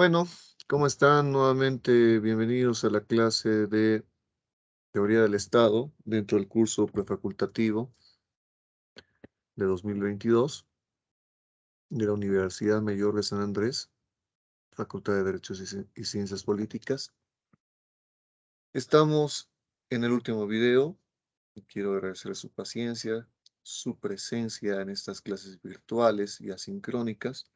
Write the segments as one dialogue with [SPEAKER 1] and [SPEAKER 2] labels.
[SPEAKER 1] Bueno, ¿cómo están? Nuevamente bienvenidos a la clase de Teoría del Estado dentro del curso prefacultativo de 2022 de la Universidad Mayor de San Andrés, Facultad de Derechos y Ciencias Políticas. Estamos en el último video y quiero agradecer su paciencia, su presencia en estas clases virtuales y asincrónicas.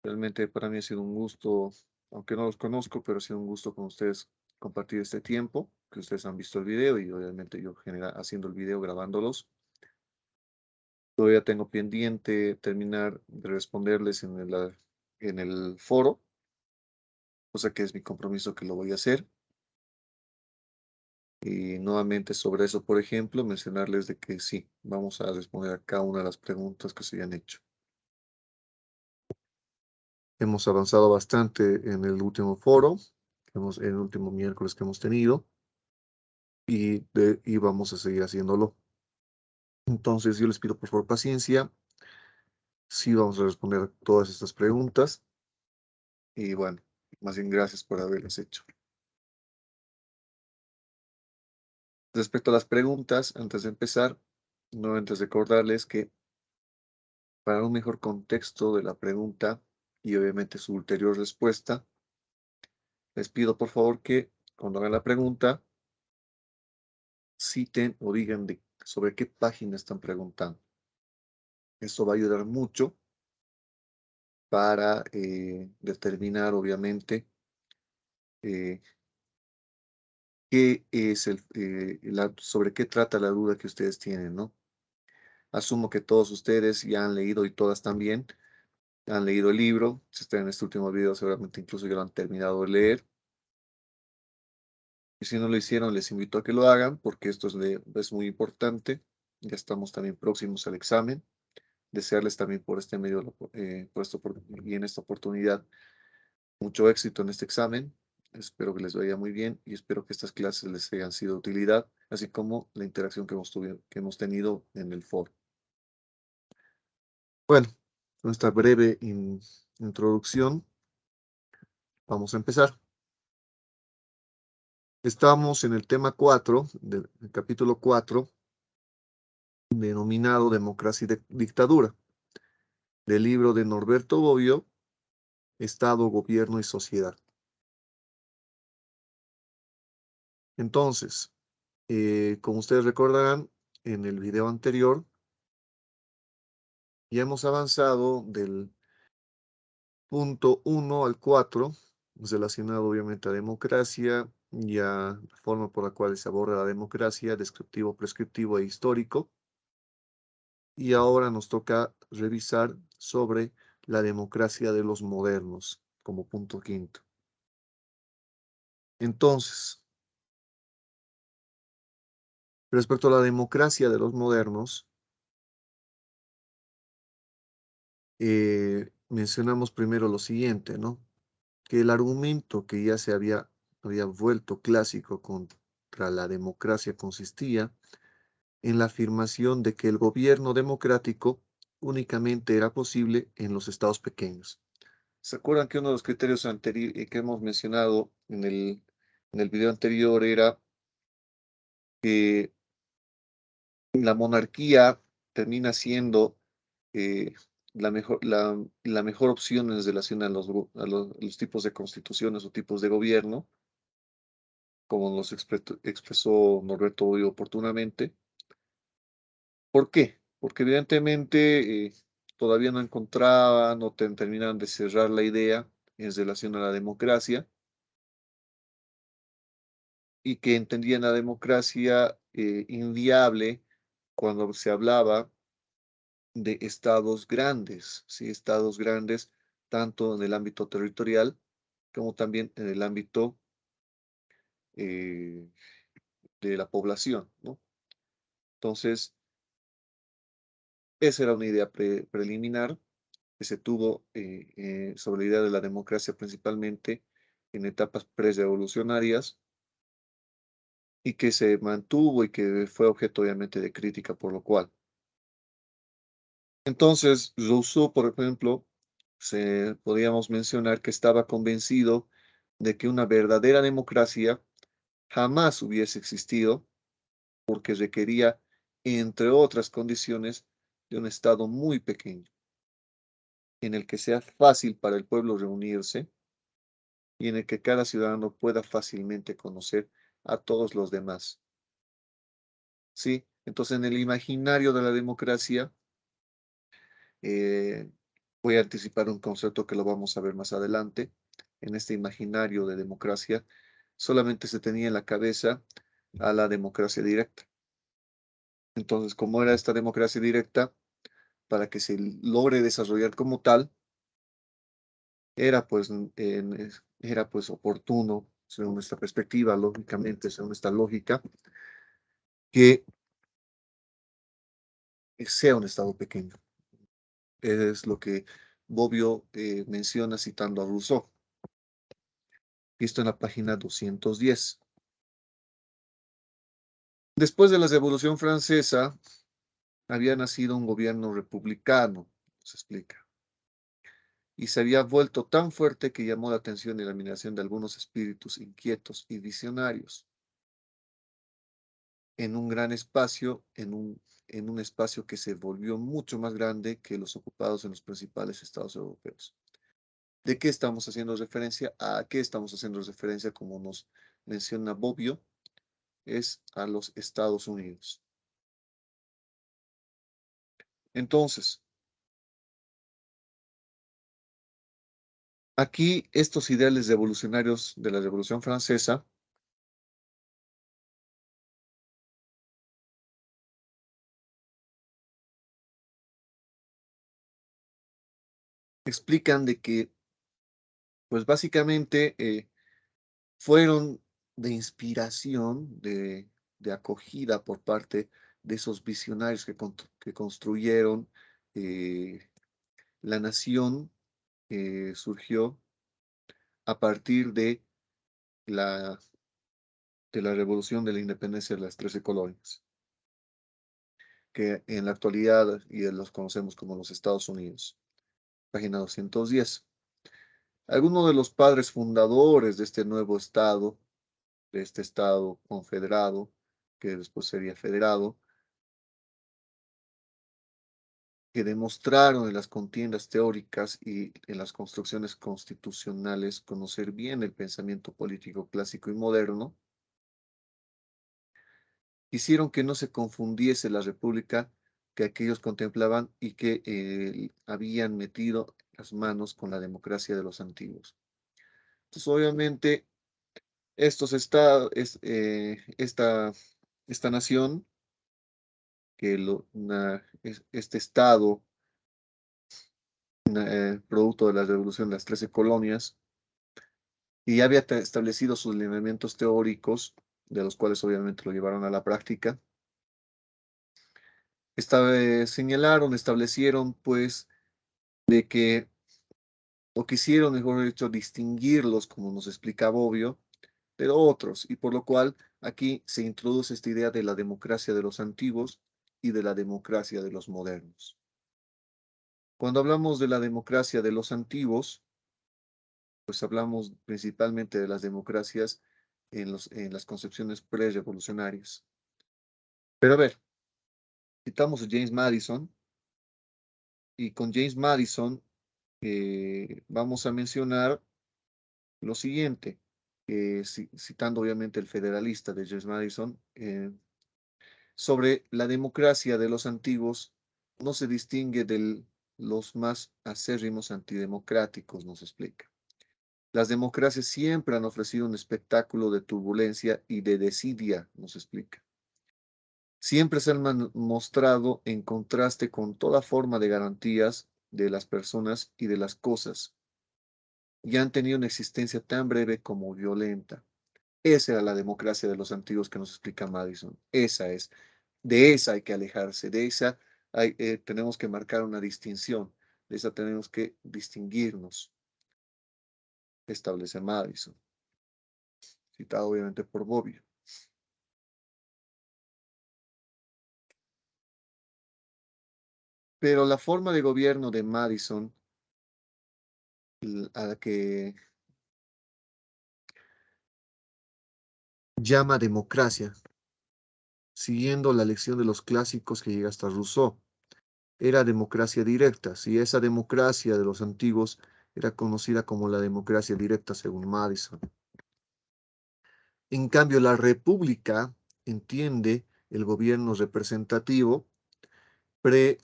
[SPEAKER 1] Realmente para mí ha sido un gusto, aunque no los conozco, pero ha sido un gusto con ustedes compartir este tiempo, que ustedes han visto el video y obviamente yo haciendo el video, grabándolos. Todavía tengo pendiente terminar de responderles en el foro, cosa que es mi compromiso que lo voy a hacer. Y nuevamente sobre eso, por ejemplo, mencionarles de que sí, vamos a responder a cada una de las preguntas que se hayan hecho. Hemos avanzado bastante en el último foro, en el último miércoles que hemos tenido. Y vamos a seguir haciéndolo. Entonces, yo les pido por favor paciencia. Sí, vamos a responder todas estas preguntas. Y bueno, más bien gracias por haberlas hecho. Respecto a las preguntas, antes de empezar, nuevamente recordarles que para un mejor contexto de la pregunta y obviamente su ulterior respuesta, les pido por favor que cuando hagan la pregunta, citen o digan sobre qué página están preguntando. Esto va a ayudar mucho para determinar, obviamente, eh, qué es sobre qué trata la duda que ustedes tienen, ¿no? Asumo que todos ustedes ya han leído y todas también han leído el libro. Si están en este último video, seguramente incluso ya lo han terminado de leer. Y si no lo hicieron, les invito a que lo hagan porque esto es muy importante. Ya estamos también próximos al examen. Desearles también por este medio, y en esta oportunidad, mucho éxito en este examen. Espero que les vaya muy bien y espero que estas clases les hayan sido de utilidad, así como la interacción que hemos tenido en el foro. Bueno, con esta breve introducción, vamos a empezar. Estamos en el tema 4, del capítulo 4, denominado Democracia y Dictadura, del libro de Norberto Bobbio, Estado, Gobierno y Sociedad. Entonces, como ustedes recordarán, en el video anterior ya hemos avanzado del punto 1 al 4, relacionado obviamente a democracia y a la forma por la cual se aborda la democracia, descriptivo, prescriptivo e histórico. Y ahora nos toca revisar sobre la democracia de los modernos, como punto quinto. Entonces, respecto a la democracia de los modernos, mencionamos primero lo siguiente, ¿no? Que el argumento que ya había vuelto clásico contra la democracia consistía en la afirmación de que el gobierno democrático únicamente era posible en los estados pequeños. ¿Se acuerdan que uno de los criterios que hemos mencionado en el video anterior era que la monarquía termina siendo eh, la mejor opción en relación a los tipos de constituciones o tipos de gobierno, como nos expresó Norberto hoy oportunamente? ¿Por qué? Porque evidentemente todavía no encontraban o terminaban de cerrar la idea en relación a la democracia y que entendían la democracia inviable cuando se hablaba de estados grandes, ¿sí? Estados grandes tanto en el ámbito territorial como también en el ámbito eh, de la población, ¿no? Entonces, esa era una idea preliminar que se tuvo sobre la idea de la democracia principalmente en etapas prerevolucionarias y que se mantuvo y que fue objeto obviamente de crítica por lo cual. Entonces, Rousseau, por ejemplo, podríamos mencionar que estaba convencido de que una verdadera democracia jamás hubiese existido porque requería, entre otras condiciones, de un Estado muy pequeño, en el que sea fácil para el pueblo reunirse y en el que cada ciudadano pueda fácilmente conocer a todos los demás. ¿Sí? Entonces, en el imaginario de la democracia, eh, voy a anticipar un concepto que lo vamos a ver más adelante. En este imaginario de democracia, solamente se tenía en la cabeza a la democracia directa. Entonces, ¿cómo era esta democracia directa? Para que se logre desarrollar como tal, era pues, era pues oportuno, según nuestra perspectiva, lógicamente, según esta lógica, que sea un Estado pequeño. Es lo que Bobbio menciona citando a Rousseau. Esto en la página 210. Después de la Revolución Francesa, había nacido un gobierno republicano, se explica, y se había vuelto tan fuerte que llamó la atención y la admiración de algunos espíritus inquietos y visionarios en un gran espacio, en un espacio que se volvió mucho más grande que los ocupados en los principales estados europeos. ¿De qué estamos haciendo referencia? ¿A qué estamos haciendo referencia, como nos menciona Bobbio? Es a los Estados Unidos. Entonces, aquí estos ideales revolucionarios de la Revolución Francesa explican de que, pues básicamente, fueron de inspiración, de acogida por parte de esos visionarios que construyeron la nación que surgió a partir la, de la revolución de la independencia de las 13 colonias, que en la actualidad y los conocemos como los Estados Unidos. Página 210. Algunos de los padres fundadores de este nuevo estado, de este estado confederado, que después sería federado, que demostraron en las contiendas teóricas y en las construcciones constitucionales conocer bien el pensamiento político clásico y moderno, hicieron que no se confundiese la república que aquellos contemplaban y que habían metido las manos con la democracia de los antiguos. Entonces, obviamente, esta nación, este estado, producto de la revolución de las 13 colonias, y ya había establecido sus lineamientos teóricos, de los cuales obviamente lo llevaron a la práctica. Establecieron pues de que, o quisieron, mejor dicho, distinguirlos, como nos explica Bobbio, de otros, y por lo cual aquí se introduce esta idea de la democracia de los antiguos y de la democracia de los modernos. Cuando hablamos de la democracia de los antiguos, pues hablamos principalmente de las democracias en las concepciones pre-revolucionarias. Pero a ver, citamos a James Madison y con James Madison vamos a mencionar lo siguiente, citando obviamente el Federalista de James Madison, sobre la democracia de los antiguos no se distingue de los más acérrimos antidemocráticos, nos explica. Las democracias siempre han ofrecido un espectáculo de turbulencia y de desidia, nos explica. Siempre se han mostrado en contraste con toda forma de garantías de las personas y de las cosas, y han tenido una existencia tan breve como violenta. Esa era la democracia de los antiguos que nos explica Madison. Esa es. De esa hay que alejarse, de esa tenemos que marcar una distinción, de esa tenemos que distinguirnos, establece Madison, citado obviamente por Bobbio. Pero la forma de gobierno de Madison a la que llama democracia, siguiendo la lección de los clásicos que llega hasta Rousseau. Era democracia directa. Si esa democracia de los antiguos era conocida como la democracia directa según Madison. En cambio, la república entiende el gobierno representativo pre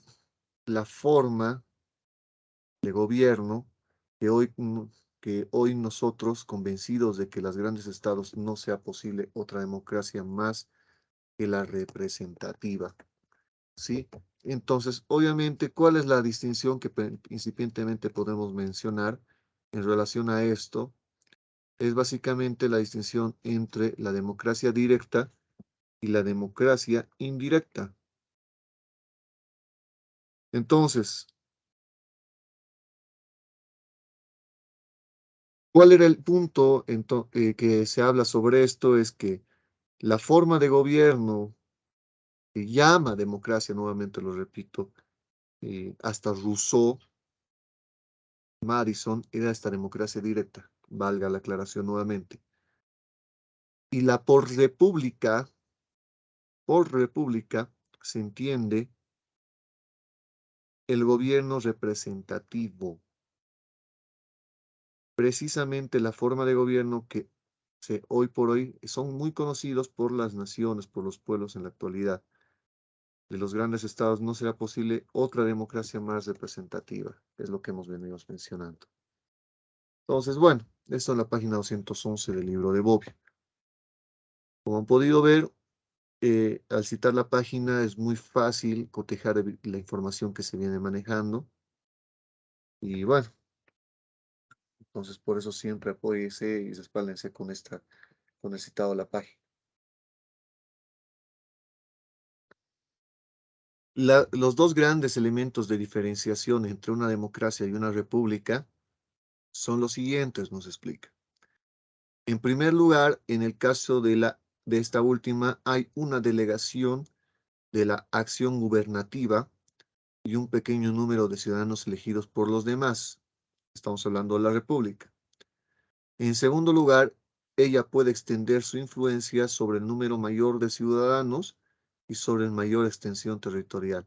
[SPEAKER 1] la forma de gobierno que hoy nosotros, convencidos de que los grandes estados no sea posible otra democracia más que la representativa. ¿Sí? Entonces, obviamente, ¿cuál es la distinción que incipientemente podemos mencionar en relación a esto? Es básicamente la distinción entre la democracia directa y la democracia indirecta. Entonces, ¿cuál era el punto que se habla sobre esto? Es que la forma de gobierno que llama democracia, nuevamente lo repito, hasta Rousseau, Madison, era esta democracia directa, valga la aclaración nuevamente. Y la por república se entiende el gobierno representativo, precisamente la forma de gobierno que hoy por hoy son muy conocidos por las naciones, por los pueblos en la actualidad. De los grandes estados no será posible otra democracia más representativa, es lo que hemos venido mencionando. Entonces, bueno, esto es la página 211 del libro de Bobbio. Como han podido ver, al citar la página es muy fácil cotejar la información que se viene manejando. Y bueno, entonces por eso siempre apóyese y respáldense con el citado de la página. Los dos grandes elementos de diferenciación entre una democracia y una república son los siguientes, nos explica. En primer lugar, en el caso de esta última, hay una delegación de la acción gubernativa y un pequeño número de ciudadanos elegidos por los demás. Estamos hablando de la república. En segundo lugar, ella puede extender su influencia sobre el número mayor de ciudadanos y sobre el mayor extensión territorial.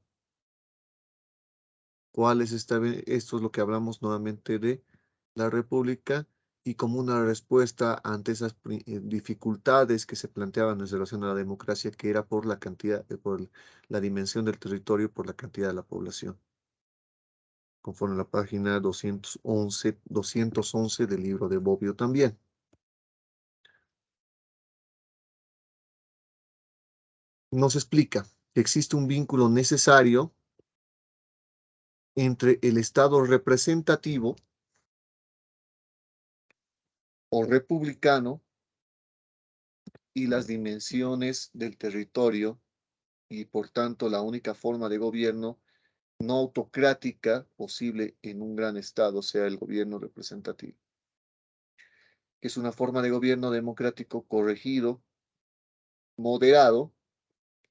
[SPEAKER 1] ¿Cuál es esto es lo que hablamos nuevamente de la república y como una respuesta ante esas dificultades que se planteaban en relación a la democracia, que era por la cantidad, por la dimensión del territorio, por la cantidad de la población, conforme a la página 211 del libro de Bobbio también. Nos explica que existe un vínculo necesario entre el Estado representativo o republicano y las dimensiones del territorio y por tanto la única forma de gobierno no autocrática posible en un gran Estado sea el gobierno representativo, que es una forma de gobierno democrático corregido, moderado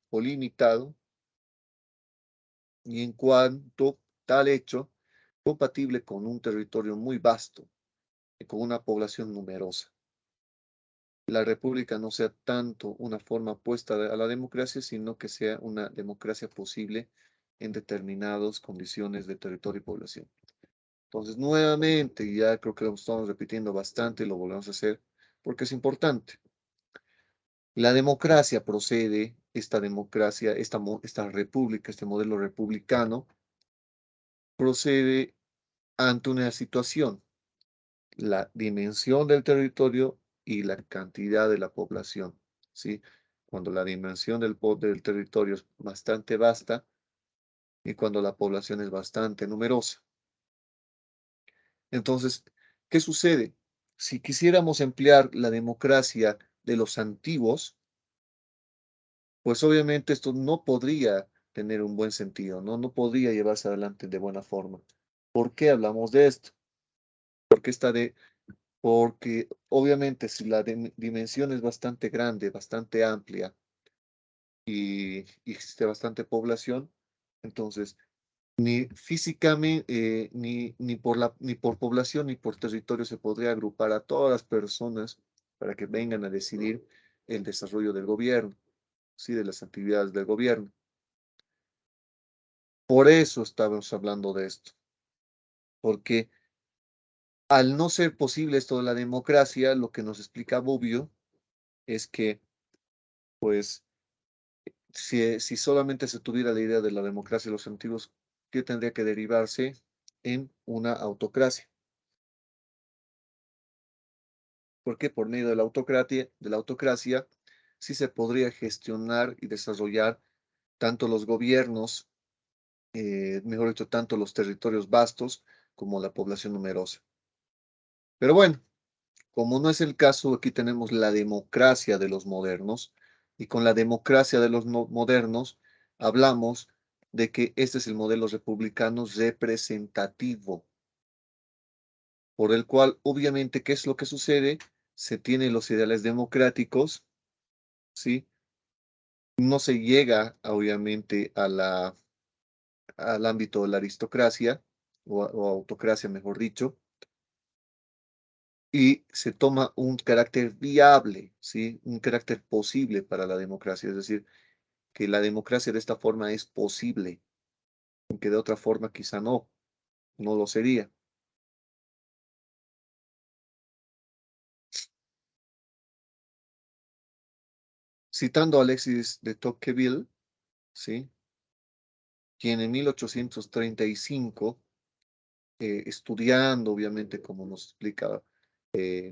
[SPEAKER 1] o limitado y en cuanto tal hecho compatible con un territorio muy vasto y con una población numerosa. La república no sea tanto una forma opuesta a la democracia, sino que sea una democracia posible en determinadas condiciones de territorio y población. Entonces, nuevamente, ya creo que lo estamos repitiendo bastante, lo volvemos a hacer porque es importante. La democracia procede, esta democracia, esta república, este modelo republicano, procede ante una situación, la dimensión del territorio y la cantidad de la población, ¿sí? Cuando la dimensión del territorio es bastante vasta y cuando la población es bastante numerosa. Entonces, ¿qué sucede? Si quisiéramos emplear la democracia de los antiguos, pues obviamente esto no podría tener un buen sentido, ¿no? No podría llevarse adelante de buena forma. ¿Por qué hablamos de esto? Porque porque obviamente si la dimensión es bastante grande, bastante amplia y existe bastante población, entonces Ni físicamente, ni por población, ni por territorio se podría agrupar a todas las personas para que vengan a decidir el desarrollo del gobierno, sí, de las actividades del gobierno. Por eso estamos hablando de esto, porque al no ser posible esto de la democracia, lo que nos explica Bobbio es que, pues, si solamente se tuviera la idea de la democracia de los antiguos, ¿qué tendría que derivarse en una autocracia? Porque por medio de la autocracia sí se podría gestionar y desarrollar tanto los gobiernos, mejor dicho, tanto los territorios vastos como la población numerosa. Pero bueno, como no es el caso, aquí tenemos la democracia de los modernos, y con la democracia de los modernos hablamos de que este es el modelo republicano representativo, por el cual, obviamente, ¿qué es lo que sucede? Se tienen los ideales democráticos, ¿sí? No se llega, obviamente, al ámbito de la aristocracia, o autocracia, mejor dicho, y se toma un carácter viable, ¿sí? Un carácter posible para la democracia, es decir, que la democracia de esta forma es posible, aunque de otra forma quizá no lo sería. Citando a Alexis de Tocqueville, ¿sí? Quien en 1835, estudiando, obviamente, como nos explica,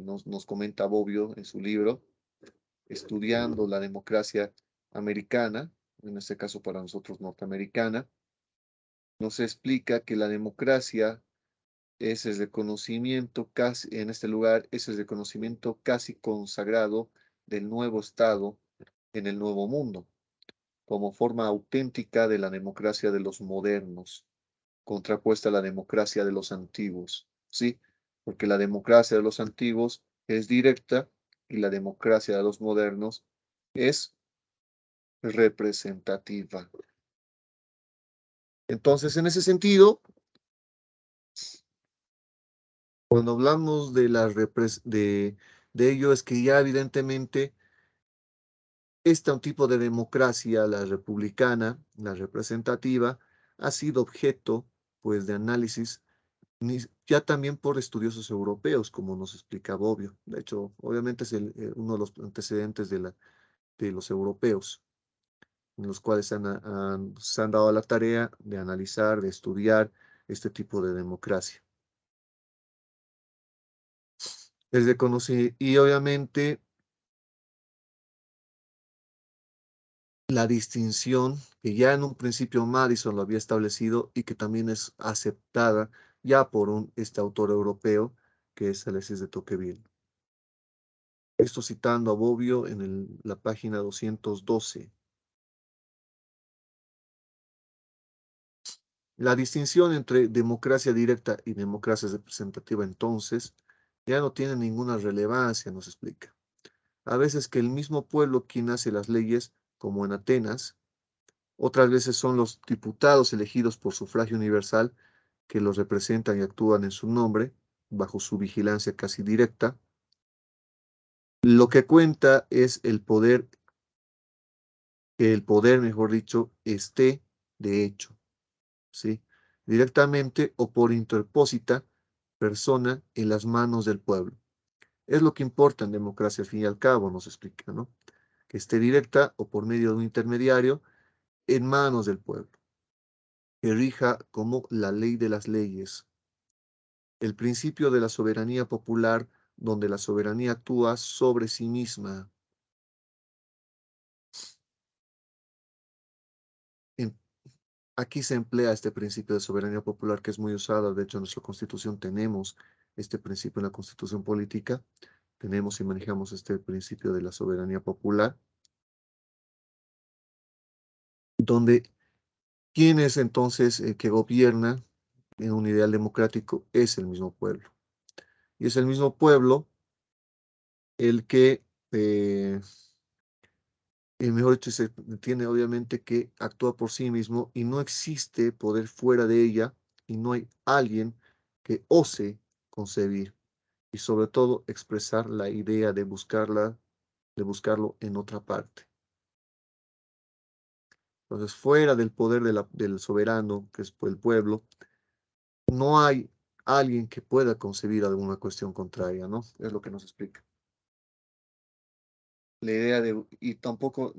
[SPEAKER 1] nos comenta Bobbio en su libro, estudiando la democracia americana, en este caso para nosotros norteamericana, nos explica que la democracia es el reconocimiento casi, en este lugar, es el reconocimiento casi consagrado del nuevo Estado en el Nuevo Mundo, como forma auténtica de la democracia de los modernos, contrapuesta a la democracia de los antiguos, ¿sí? Porque la democracia de los antiguos es directa y la democracia de los modernos es representativa. Entonces, en ese sentido, cuando hablamos de, de ello, es que ya evidentemente este tipo de democracia, la republicana, la representativa, ha sido objeto, pues, de análisis ya también por estudiosos europeos, como nos explica Bobbio. De hecho, obviamente es uno de los antecedentes de los europeos, en los cuales se han dado a la tarea de analizar, de estudiar este tipo de democracia. Desde conocí, y obviamente la distinción que ya en un principio Madison lo había establecido y que también es aceptada ya por este autor europeo, que es Alexis de Tocqueville. Esto citando a Bobbio en la página 212. La distinción entre democracia directa y democracia representativa entonces ya no tiene ninguna relevancia, nos explica. A veces que el mismo pueblo quien hace las leyes, como en Atenas, otras veces son los diputados elegidos por sufragio universal que los representan y actúan en su nombre, bajo su vigilancia casi directa. Lo que cuenta es que el poder, mejor dicho, esté de hecho, ¿sí? Directamente o por interpósita persona en las manos del pueblo. Es lo que importa en democracia al fin y al cabo, nos explica, ¿no? Que esté directa o por medio de un intermediario en manos del pueblo, que rija como la ley de las leyes, el principio de la soberanía popular, donde la soberanía actúa sobre sí misma. En- Aquí se emplea este principio de soberanía popular que es muy usado. De hecho, en nuestra Constitución tenemos este principio en la Constitución política. Tenemos y manejamos este principio de la soberanía popular, donde quién es entonces el que gobierna en un ideal democrático es el mismo pueblo. Y es el mismo pueblo el que mejor dicho, se tiene obviamente que actúa por sí mismo y no existe poder fuera de ella y no hay alguien que ose concebir y sobre todo expresar la idea de buscarlo en otra parte. Entonces, fuera del poder del soberano, que es el pueblo, no hay alguien que pueda concebir alguna cuestión contraria, ¿no? Es lo que nos explica. La idea y tampoco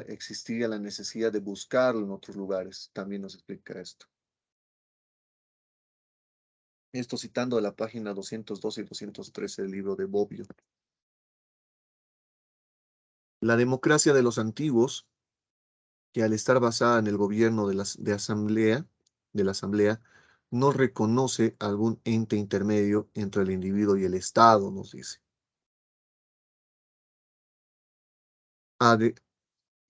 [SPEAKER 1] existiría la necesidad de buscarlo en otros lugares, también nos explica esto. Esto citando la página 212 y 213 del libro de Bobbio. La democracia de los antiguos, que al estar basada en el gobierno de la asamblea, no reconoce algún ente intermedio entre el individuo y el Estado, nos dice.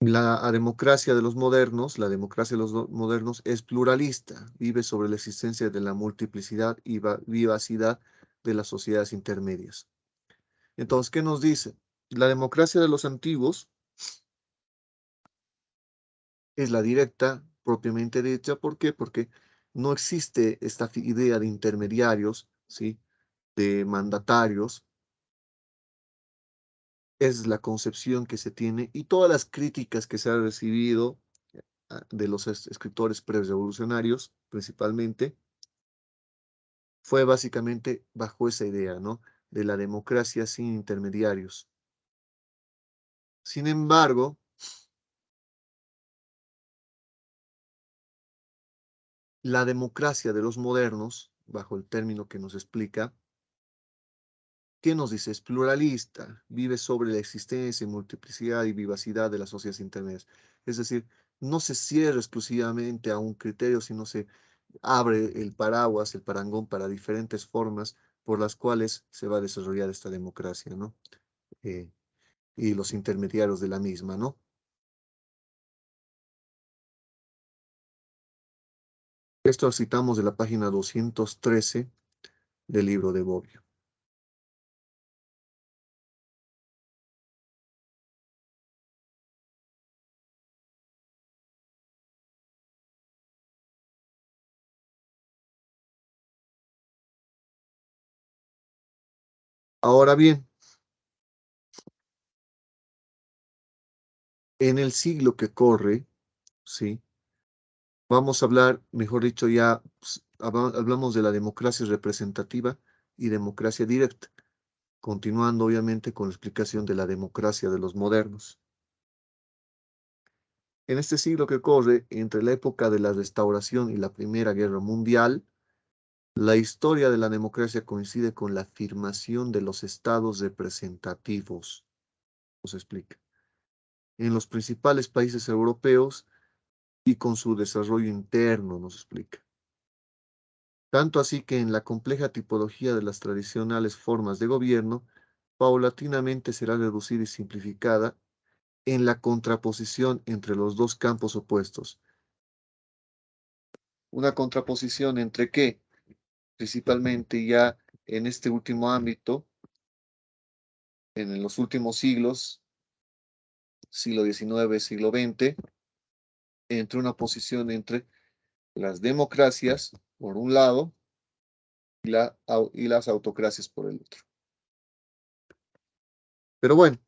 [SPEAKER 1] La democracia de los modernos, la democracia de los modernos es pluralista, vive sobre la existencia de la multiplicidad y vivacidad de las sociedades intermedias. Entonces, ¿qué nos dice? La democracia de los antiguos es la directa, propiamente dicha. ¿Por qué? Porque no existe esta idea de intermediarios, ¿sí? De mandatarios. Es la concepción que se tiene y todas las críticas que se han recibido de los escritores pre-revolucionarios, principalmente, fue básicamente bajo esa idea, ¿no? De la democracia sin intermediarios. Sin embargo, la democracia de los modernos, bajo el término que nos explica, ¿qué nos dice? Es pluralista, vive sobre la existencia, multiplicidad y vivacidad de las sociedades intermedias. Es decir, no se cierra exclusivamente a un criterio, sino se abre el paraguas, el parangón para diferentes formas por las cuales se va a desarrollar esta democracia, ¿no? Eh, y los intermediarios de la misma, ¿no? Esto citamos de la página 213 del libro de Bobbio. Ahora bien, en el siglo que corre, ¿sí? Vamos a hablar, mejor dicho, ya hablamos de la democracia representativa y democracia directa, continuando obviamente con la explicación de la democracia de los modernos. En este siglo que corre, entre la época de la Restauración y la Primera Guerra Mundial, la historia de la democracia coincide con la afirmación de los estados representativos, nos explica, en los principales países europeos y con su desarrollo interno, nos explica. Tanto así que en la compleja tipología de las tradicionales formas de gobierno, paulatinamente será reducida y simplificada en la contraposición entre los dos campos opuestos. Una contraposición entre qué? Principalmente ya en este último ámbito, en los últimos siglos, siglo XIX, siglo XX, entre una posición entre las democracias, por un lado, y las autocracias por el otro. Pero bueno,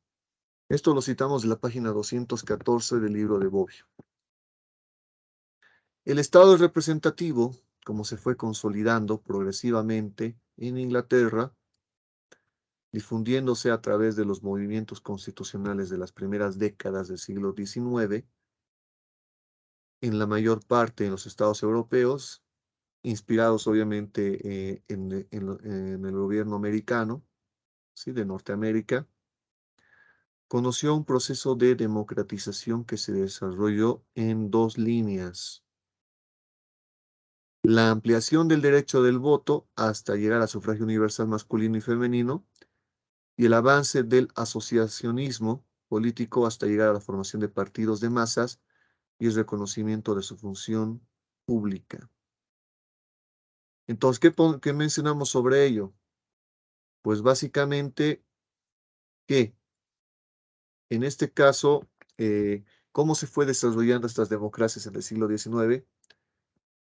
[SPEAKER 1] esto lo citamos de la página 214 del libro de Bobbio. El Estado representativo, como se fue consolidando progresivamente en Inglaterra, difundiéndose a través de los movimientos constitucionales de las primeras décadas del siglo XIX, en la mayor parte en los estados europeos, inspirados obviamente en el gobierno americano, ¿sí? De Norteamérica, conoció un proceso de democratización que se desarrolló en dos líneas. La ampliación del derecho del voto hasta llegar al sufragio universal masculino y femenino, y el avance del asociacionismo político hasta llegar a la formación de partidos de masas y el reconocimiento de su función pública. Entonces, ¿qué mencionamos sobre ello? Pues básicamente que en este caso ¿Cómo se fue desarrollando estas democracias en el siglo XIX?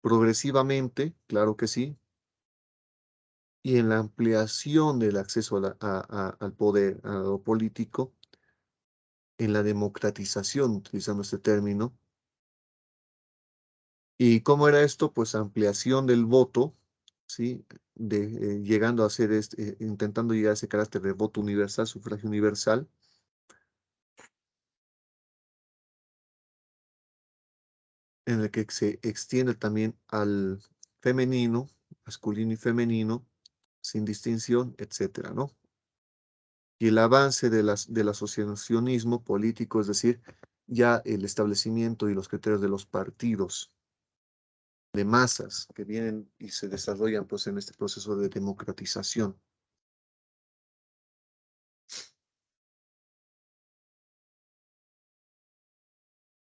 [SPEAKER 1] Progresivamente, claro que sí, y en la ampliación del acceso al poder, a lo político, en la democratización, utilizando este término. ¿Y cómo era esto? Pues ampliación del voto, ¿sí? Llegando a ser, intentando llegar a ese carácter de voto universal, sufragio universal, en el que se extiende también al femenino, masculino y femenino, sin distinción, etcétera, ¿no? Y el avance del asociacionismo político, es decir, ya el establecimiento y los criterios de los partidos de masas que vienen y se desarrollan pues en este proceso de democratización.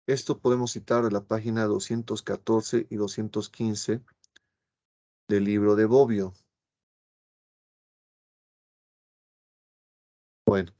[SPEAKER 1] Esto podemos citar la página 214 y 215 del libro de Bobbio. Bueno,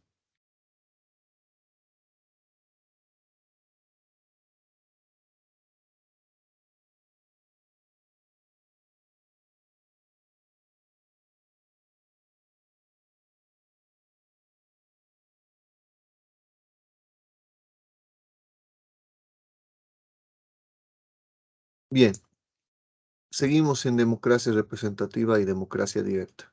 [SPEAKER 1] bien, seguimos en democracia representativa y democracia directa.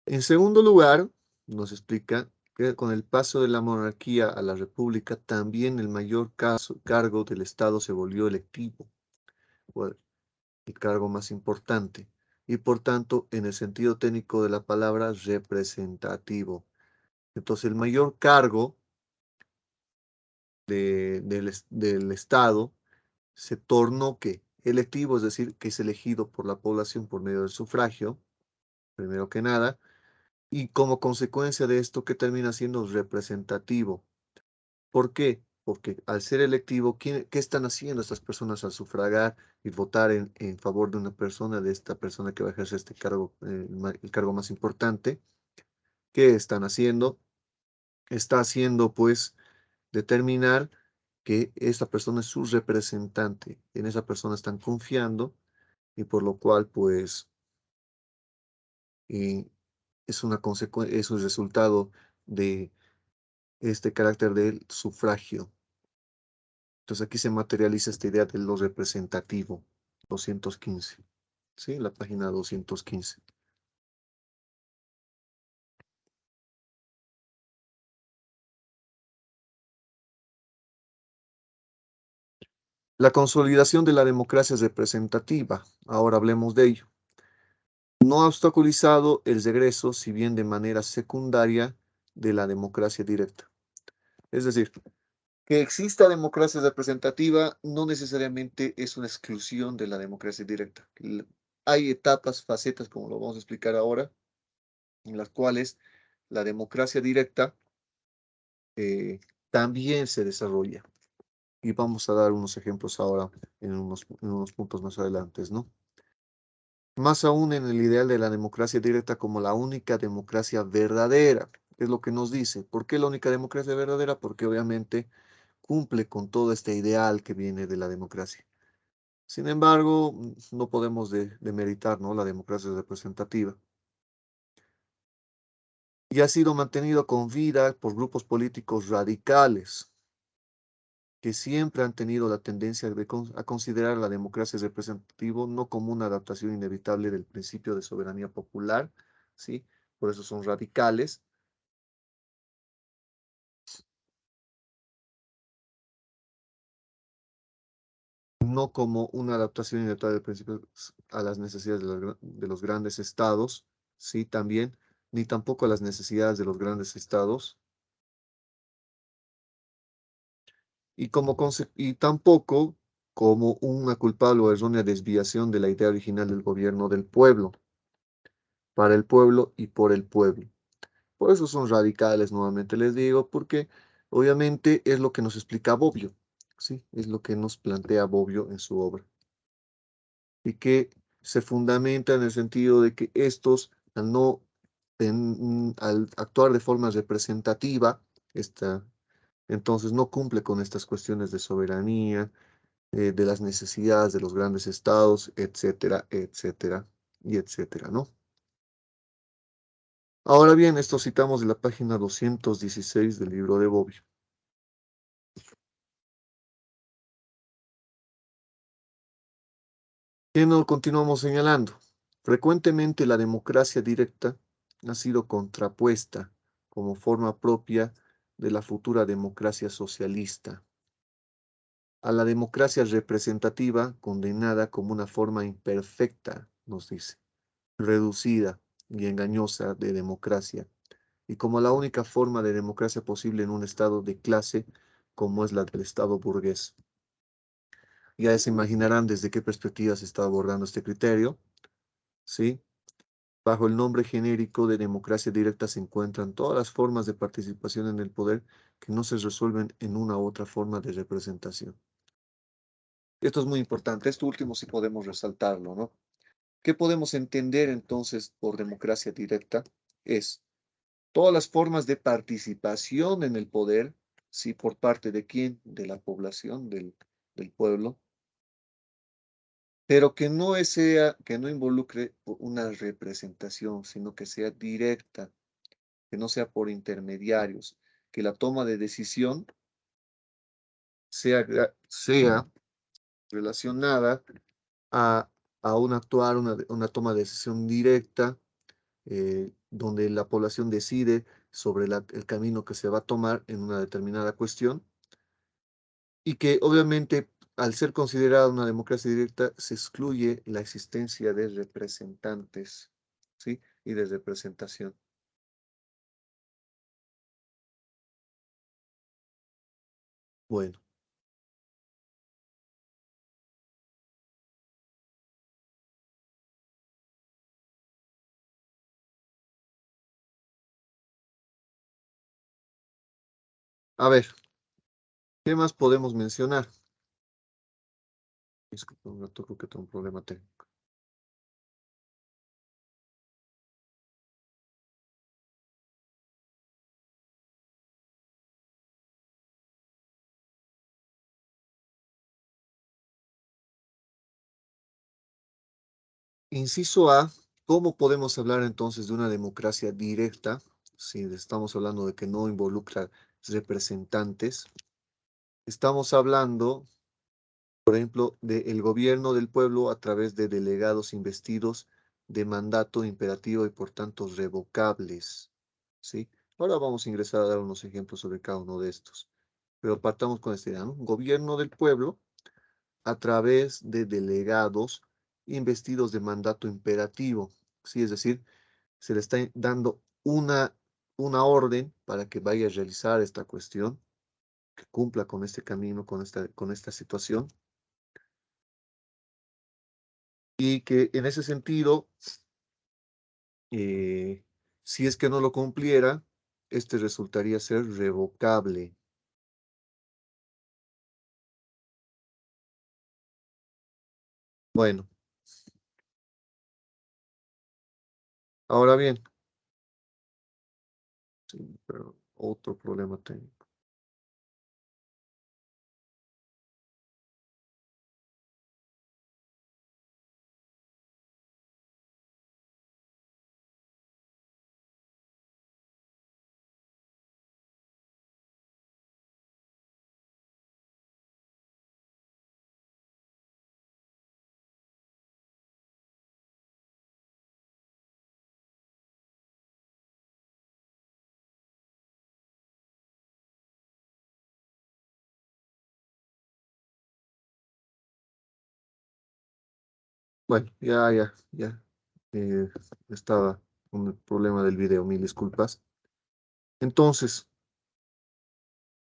[SPEAKER 1] En segundo lugar, nos explica que con el paso de la monarquía a la república, también el mayor cargo del Estado se volvió electivo, o el cargo más importante, y por tanto, en el sentido técnico de la palabra, representativo. Entonces, el mayor cargo del Estado se tornó que electivo, es decir, que es elegido por la población por medio del sufragio, primero que nada, y como consecuencia de esto, que termina siendo representativo. ¿Por qué? Porque al ser electivo, ¿qué están haciendo estas personas al sufragar y votar en favor de una persona, de esta persona que va a ejercer este cargo, el cargo más importante? ¿Qué están haciendo? Está haciendo, pues, determinar que esta persona es su representante. En esa persona están confiando y por lo cual, pues, eh, es una es un resultado de este carácter del sufragio. Entonces aquí se materializa esta idea de lo representativo, 215, ¿sí? La página 215. La consolidación de la democracia representativa, ahora hablemos de ello. No ha obstaculizado el regreso, si bien de manera secundaria, de la democracia directa. Es decir, que exista democracia representativa no necesariamente es una exclusión de la democracia directa. Hay etapas, facetas, como lo vamos a explicar ahora, en las cuales la democracia directa eh, también se desarrolla. Y vamos a dar unos ejemplos ahora en unos puntos más adelante, ¿no? Más aún en el ideal de la democracia directa como la única democracia verdadera, es lo que nos dice. ¿Por qué la única democracia verdadera? Porque obviamente cumple con todo este ideal que viene de la democracia. Sin embargo, no podemos demeritar, ¿no?, la democracia representativa. Y ha sido mantenido con vida por grupos políticos radicales que siempre han tenido la tendencia a considerar la democracia representativa no como una adaptación inevitable del principio de soberanía popular, ¿sí? Por eso son radicales, no como una adaptación inevitable del principio a las necesidades de los grandes estados, ¿sí? También, ni tampoco a las necesidades de los grandes estados, y tampoco como una culpable o errónea desviación de la idea original del gobierno del pueblo, para el pueblo y por el pueblo. Por eso son radicales, nuevamente les digo, porque obviamente es lo que nos explica Bobbio, ¿sí? Es lo que nos plantea Bobbio en su obra. Y que se fundamenta en el sentido de que estos, al no, al actuar de forma representativa, esta Entonces no cumple con estas cuestiones de soberanía, de las necesidades de los grandes estados, etcétera, etcétera, y etcétera, ¿no? Ahora bien, esto citamos de la página 216 del libro de Bobbio. ¿Qué nos continuamos señalando? Frecuentemente la democracia directa ha sido contrapuesta como forma propia de la futura democracia socialista a la democracia representativa condenada como una forma imperfecta, nos dice, reducida y engañosa de democracia, y como la única forma de democracia posible en un estado de clase como es la del estado burgués. Ya se imaginarán desde qué perspectiva se está abordando este criterio, ¿sí? Bajo el nombre genérico de democracia directa se encuentran todas las formas de participación en el poder que no se resuelven en una u otra forma de representación. Esto es muy importante. Esto último sí podemos resaltarlo, ¿no? ¿Qué podemos entender entonces por democracia directa? Es todas las formas de participación en el poder, ¿sí? ¿Por parte de quién? De la población, del pueblo, pero que no involucre una representación, sino que sea directa, que no sea por intermediarios, que la toma de decisión sea relacionada a, a un actuar, una toma de decisión directa, donde la población decide sobre el camino que se va a tomar en una determinada cuestión y que obviamente al ser considerada una democracia directa se excluye la existencia de representantes, ¿sí? Y de representación. Bueno, a ver, ¿qué más podemos mencionar? Disculpa un rato, creo que tengo un problema técnico. Inciso A, ¿cómo podemos hablar entonces de una democracia directa si estamos hablando de que no involucra representantes? Estamos hablando, por ejemplo, del gobierno del pueblo a través de delegados investidos de mandato imperativo y por tanto revocables, ¿sí? Ahora vamos a ingresar a dar unos ejemplos sobre cada uno de estos, pero partamos con esta idea, ¿no? Gobierno del pueblo a través de delegados investidos de mandato imperativo, ¿sí? Es decir, se le está dando una orden para que vaya a realizar esta cuestión, que cumpla con este camino, con esta situación, y que en ese sentido, eh, si es que no lo cumpliera, este resultaría ser revocable. Bueno, ahora bien, sí, pero otro problema técnico. Bueno, ya. eh, Estaba con el problema del video, mil disculpas. Entonces,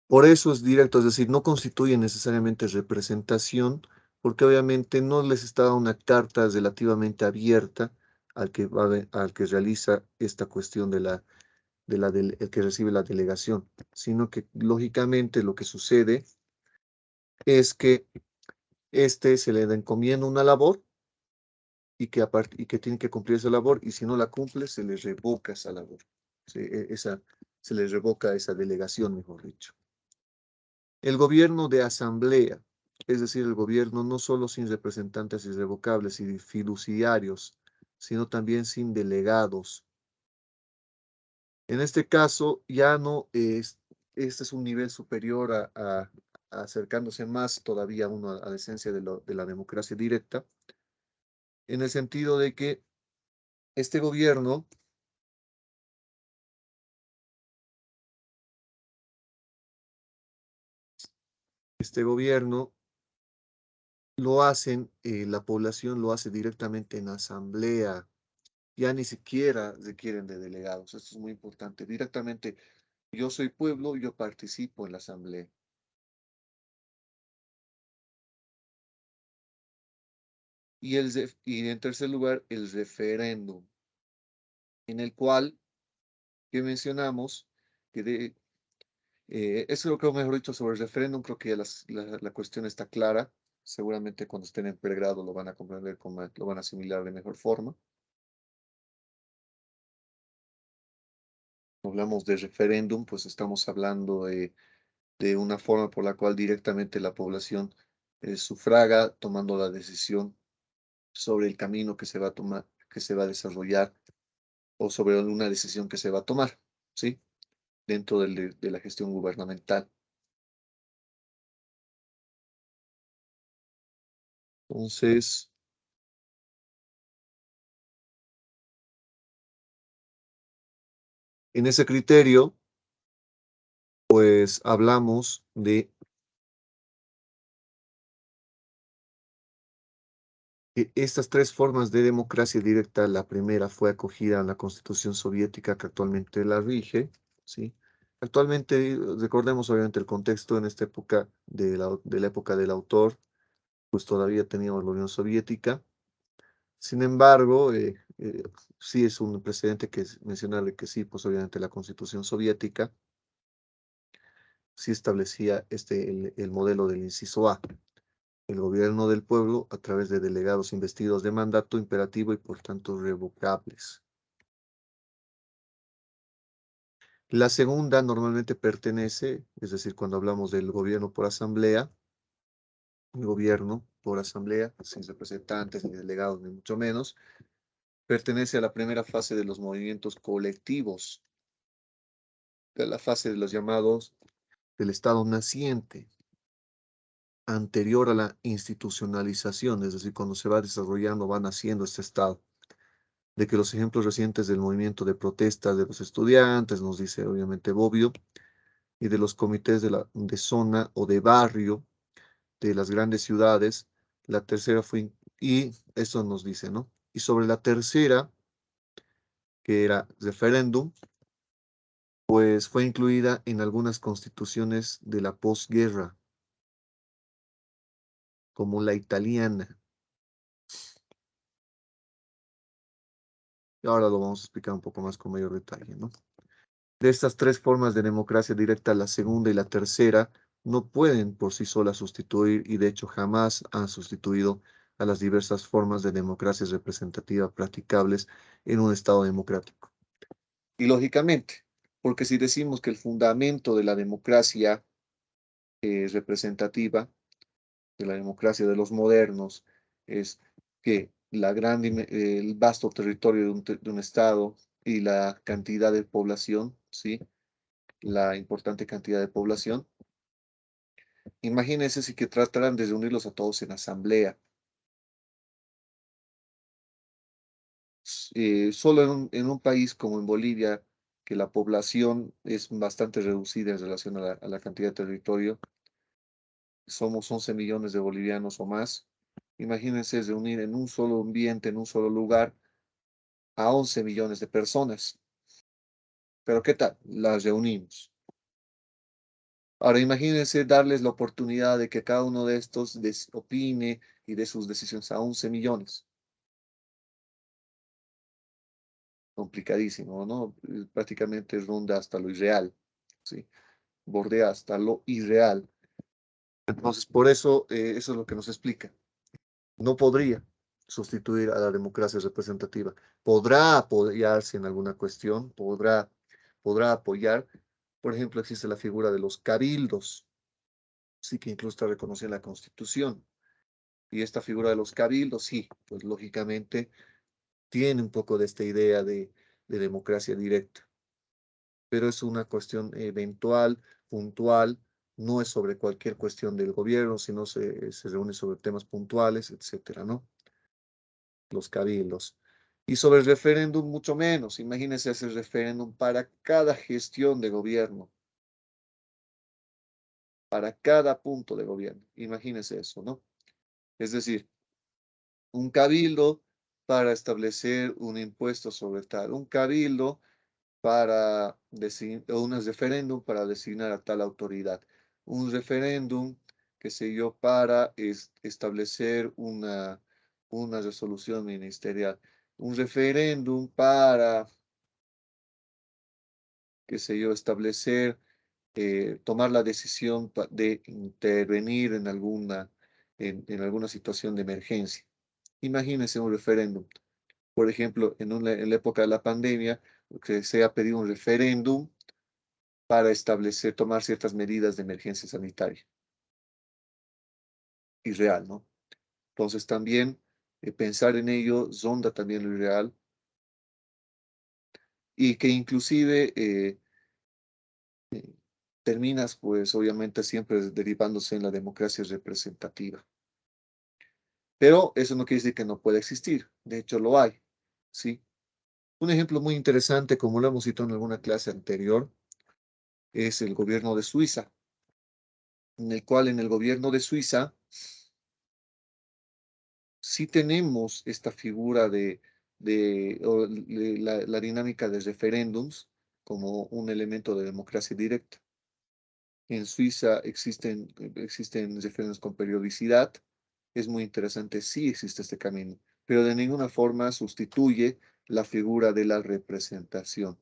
[SPEAKER 1] por eso es directo, es decir, no constituye necesariamente representación, porque obviamente no les está una carta relativamente abierta al que realiza esta cuestión el que recibe la delegación, sino que lógicamente lo que sucede es que se le encomienda una labor y que tiene que cumplir esa labor, y si no la cumple, se le revoca esa labor. Se le revoca esa delegación, mejor dicho. El gobierno de asamblea, es decir, el gobierno no solo sin representantes irrevocables y fiduciarios, sino también sin delegados. En este caso, ya no es, este es un nivel superior a acercándose más todavía uno a la esencia de la democracia directa, en el sentido de que este gobierno, este gobierno lo hacen, la población lo hace directamente en asamblea, ya ni siquiera requieren de delegados. Esto es muy importante. Directamente, yo soy pueblo, yo participo en la asamblea. Y en tercer lugar, el referéndum, en el cual que mencionamos, que eso es lo que mejor dicho sobre el referéndum, creo que la cuestión está clara. Seguramente cuando estén en pregrado lo van a comprender, lo van a asimilar de mejor forma. Hablamos de referéndum, pues estamos hablando de una forma por la cual directamente la población sufraga tomando la decisión sobre el camino que se va a tomar, que se va a desarrollar o sobre una decisión que se va a tomar, ¿sí? Dentro de la gestión gubernamental. Entonces, en ese criterio, pues hablamos de que estas tres formas de democracia directa. La primera fue acogida en la Constitución soviética que actualmente la rige, ¿sí? Actualmente, recordemos obviamente el contexto en esta época de la época del autor, pues todavía teníamos la Unión Soviética. Sin embargo, sí es un precedente que es mencionarle que sí, pues obviamente la Constitución soviética sí establecía el modelo del inciso A, el gobierno del pueblo a través de delegados investidos de mandato imperativo y por tanto revocables. La segunda normalmente pertenece, es decir, cuando hablamos del gobierno por asamblea, el gobierno por asamblea, sin representantes ni delegados, ni mucho menos, pertenece a la primera fase de los movimientos colectivos, de la fase de los llamados del Estado naciente, anterior a la institucionalización, es decir, cuando se va desarrollando, va naciendo este Estado. De que los ejemplos recientes del movimiento de protesta de los estudiantes, nos dice obviamente Bobbio, y de los comités de zona o de barrio de las grandes ciudades, la tercera fue, y eso nos dice, ¿no? Y sobre la tercera, que era referéndum, pues fue incluida en algunas constituciones de la posguerra, como la italiana. Y ahora lo vamos a explicar un poco más con mayor detalle, ¿no? De estas tres formas de democracia directa, la segunda y la tercera no pueden por sí solas sustituir y de hecho jamás han sustituido a las diversas formas de democracia representativa practicables en un Estado democrático. Y lógicamente, porque si decimos que el fundamento de la democracia representativa, de la democracia de los modernos, es que el vasto territorio de un Estado y la cantidad de población, ¿sí? La importante cantidad de población. Imagínense si que trataran de reunirlos a todos en asamblea. Solo en un país como en Bolivia, que la población es bastante reducida en relación a la cantidad de territorio, somos 11 millones de bolivianos o más. Imagínense reunir en un solo ambiente, en un solo lugar, a 11 millones de personas. Pero ¿qué tal? Las reunimos. Ahora imagínense darles la oportunidad de que cada uno de estos opine y de sus decisiones a 11 millones. Complicadísimo, ¿no? Prácticamente ronda hasta lo irreal, ¿sí? Bordea hasta lo irreal. Entonces, por eso, eso es lo que nos explica. No podría sustituir a la democracia representativa. Podrá apoyarse en alguna cuestión, podrá apoyar. Por ejemplo, existe la figura de los cabildos. sí que incluso está reconocida en la Constitución. Y esta figura de los cabildos, sí, pues lógicamente tiene un poco de esta idea de democracia directa, pero es una cuestión eventual, puntual, no es sobre cualquier cuestión del gobierno, sino se reúne sobre temas puntuales, etcétera, ¿no? Los cabildos. Y sobre el referéndum, mucho menos. Imagínense hacer referéndum para cada gestión de gobierno, para cada punto de gobierno. Imagínense eso, ¿no? Es decir, un cabildo para establecer un impuesto sobre tal, un cabildo para designar, o un referéndum para designar a tal autoridad, un referéndum, qué sé yo, para establecer una resolución ministerial, un referéndum para, qué sé yo, establecer, tomar la decisión de intervenir en alguna situación de emergencia. Imagínense un referéndum. Por ejemplo, en la época de la pandemia, que se ha pedido un referéndum para establecer, tomar ciertas medidas de emergencia sanitaria y real, ¿no? Entonces también pensar en ello ronda también lo irreal y que inclusive terminas pues obviamente siempre derivándose en la democracia representativa. Pero eso no quiere decir que no pueda existir, de hecho lo hay, ¿sí? Un ejemplo muy interesante, como lo hemos citado en alguna clase anterior, es el gobierno de Suiza, en el cual en el gobierno de Suiza sí tenemos esta figura la dinámica de referéndums como un elemento de democracia directa. En Suiza existen referéndums con periodicidad. Es muy interesante, sí existe este camino, pero de ninguna forma sustituye la figura de la representación.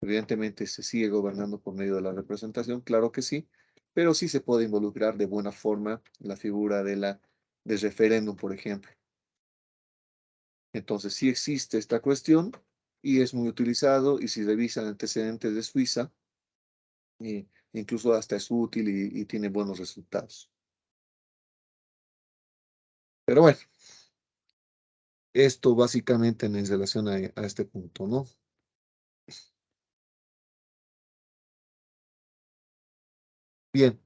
[SPEAKER 1] Evidentemente se sigue gobernando por medio de la representación, claro que sí, pero sí se puede involucrar de buena forma la figura de referéndum, por ejemplo. Entonces, sí existe esta cuestión y es muy utilizado y si revisan antecedentes de Suiza, eh, incluso hasta es útil y tiene buenos resultados. Pero bueno, esto básicamente en relación a este punto, ¿no? Bien,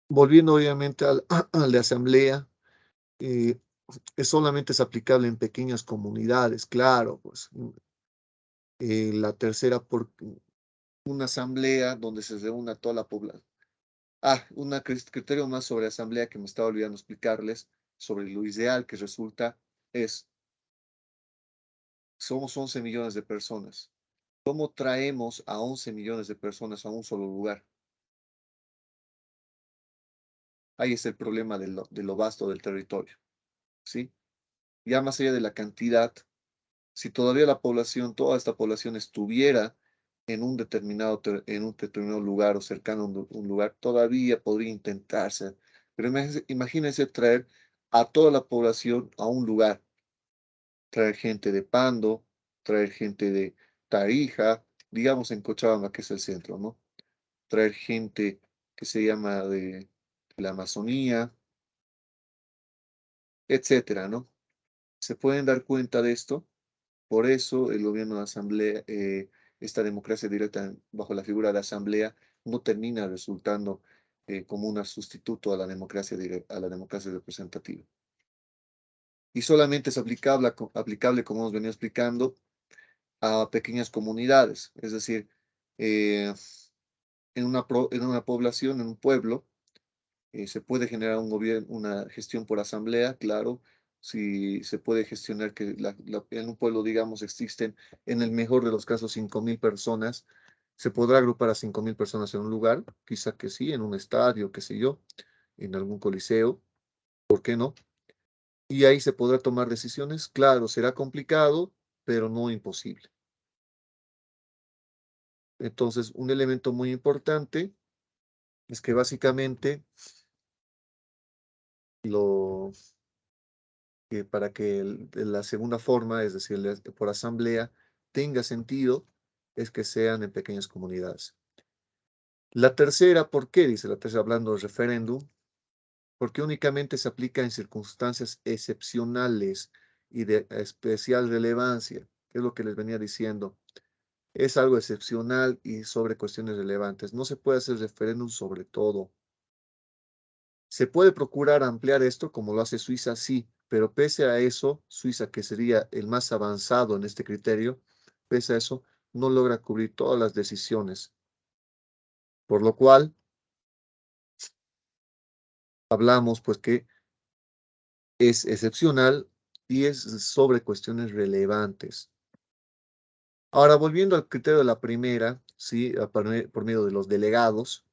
[SPEAKER 1] volviendo obviamente al de asamblea, eh, solamente es aplicable en pequeñas comunidades, claro, pues la tercera por una asamblea donde se reúna toda la población. Ah, un criterio más sobre asamblea que me estaba olvidando explicarles, sobre lo ideal que resulta es, somos 11 millones de personas. ¿Cómo traemos a 11 millones de personas a un solo lugar? Ahí es el problema de lo vasto del territorio, ¿sí? Ya más allá de la cantidad, si todavía la población, toda esta población estuviera en un determinado lugar o cercano a un lugar, todavía podría intentarse. Pero imagínense traer a toda la población a un lugar, traer gente de Pando, traer gente de Tarija, digamos en Cochabamba, que es el centro, ¿no? Traer gente que se llama de la Amazonía, etcétera, ¿no? Se pueden dar cuenta de esto. Por eso el gobierno de asamblea, esta democracia directa bajo la figura de asamblea, no termina resultando como un sustituto a la democracia representativa. Y solamente es aplicable, como hemos venido explicando, a pequeñas comunidades, es decir, eh, en una población, en un pueblo, se puede generar un gobierno, una gestión por asamblea, claro. Si se puede gestionar que en un pueblo, digamos, existen en el mejor de los casos 5.000 personas, se podrá agrupar a 5.000 personas en un lugar, quizá que sí, en un estadio, qué sé yo, en algún coliseo, ¿por qué no? Y ahí se podrá tomar decisiones, claro, será complicado, pero no imposible. Entonces, un elemento muy importante es que básicamente lo para que la segunda forma, es decir, por asamblea, tenga sentido, es que sean en pequeñas comunidades. La tercera, ¿por qué? Dice la tercera, hablando de referéndum, porque únicamente se aplica en circunstancias excepcionales y de especial relevancia, que es lo que les venía diciendo. Es algo excepcional y sobre cuestiones relevantes. No se puede hacer referéndum sobre todo. ¿Se puede procurar ampliar esto como lo hace Suiza? Sí, pero pese a eso, Suiza, que sería el más avanzado en este criterio, pese a eso, no logra cubrir todas las decisiones, por lo cual hablamos pues que es excepcional y es sobre cuestiones relevantes. Ahora, volviendo al criterio de la primera, sí, por medio de los delegados,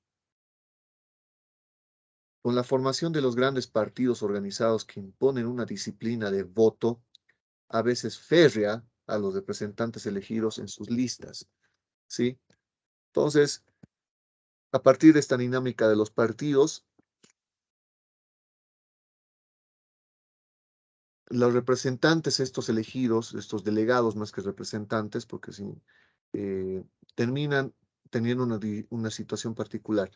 [SPEAKER 1] con la formación de los grandes partidos organizados que imponen una disciplina de voto, a veces férrea, a los representantes elegidos en sus listas, ¿sí? Entonces, a partir de esta dinámica de los partidos, los representantes, estos elegidos, estos delegados más que representantes, porque sí, eh, terminan teniendo una situación particular.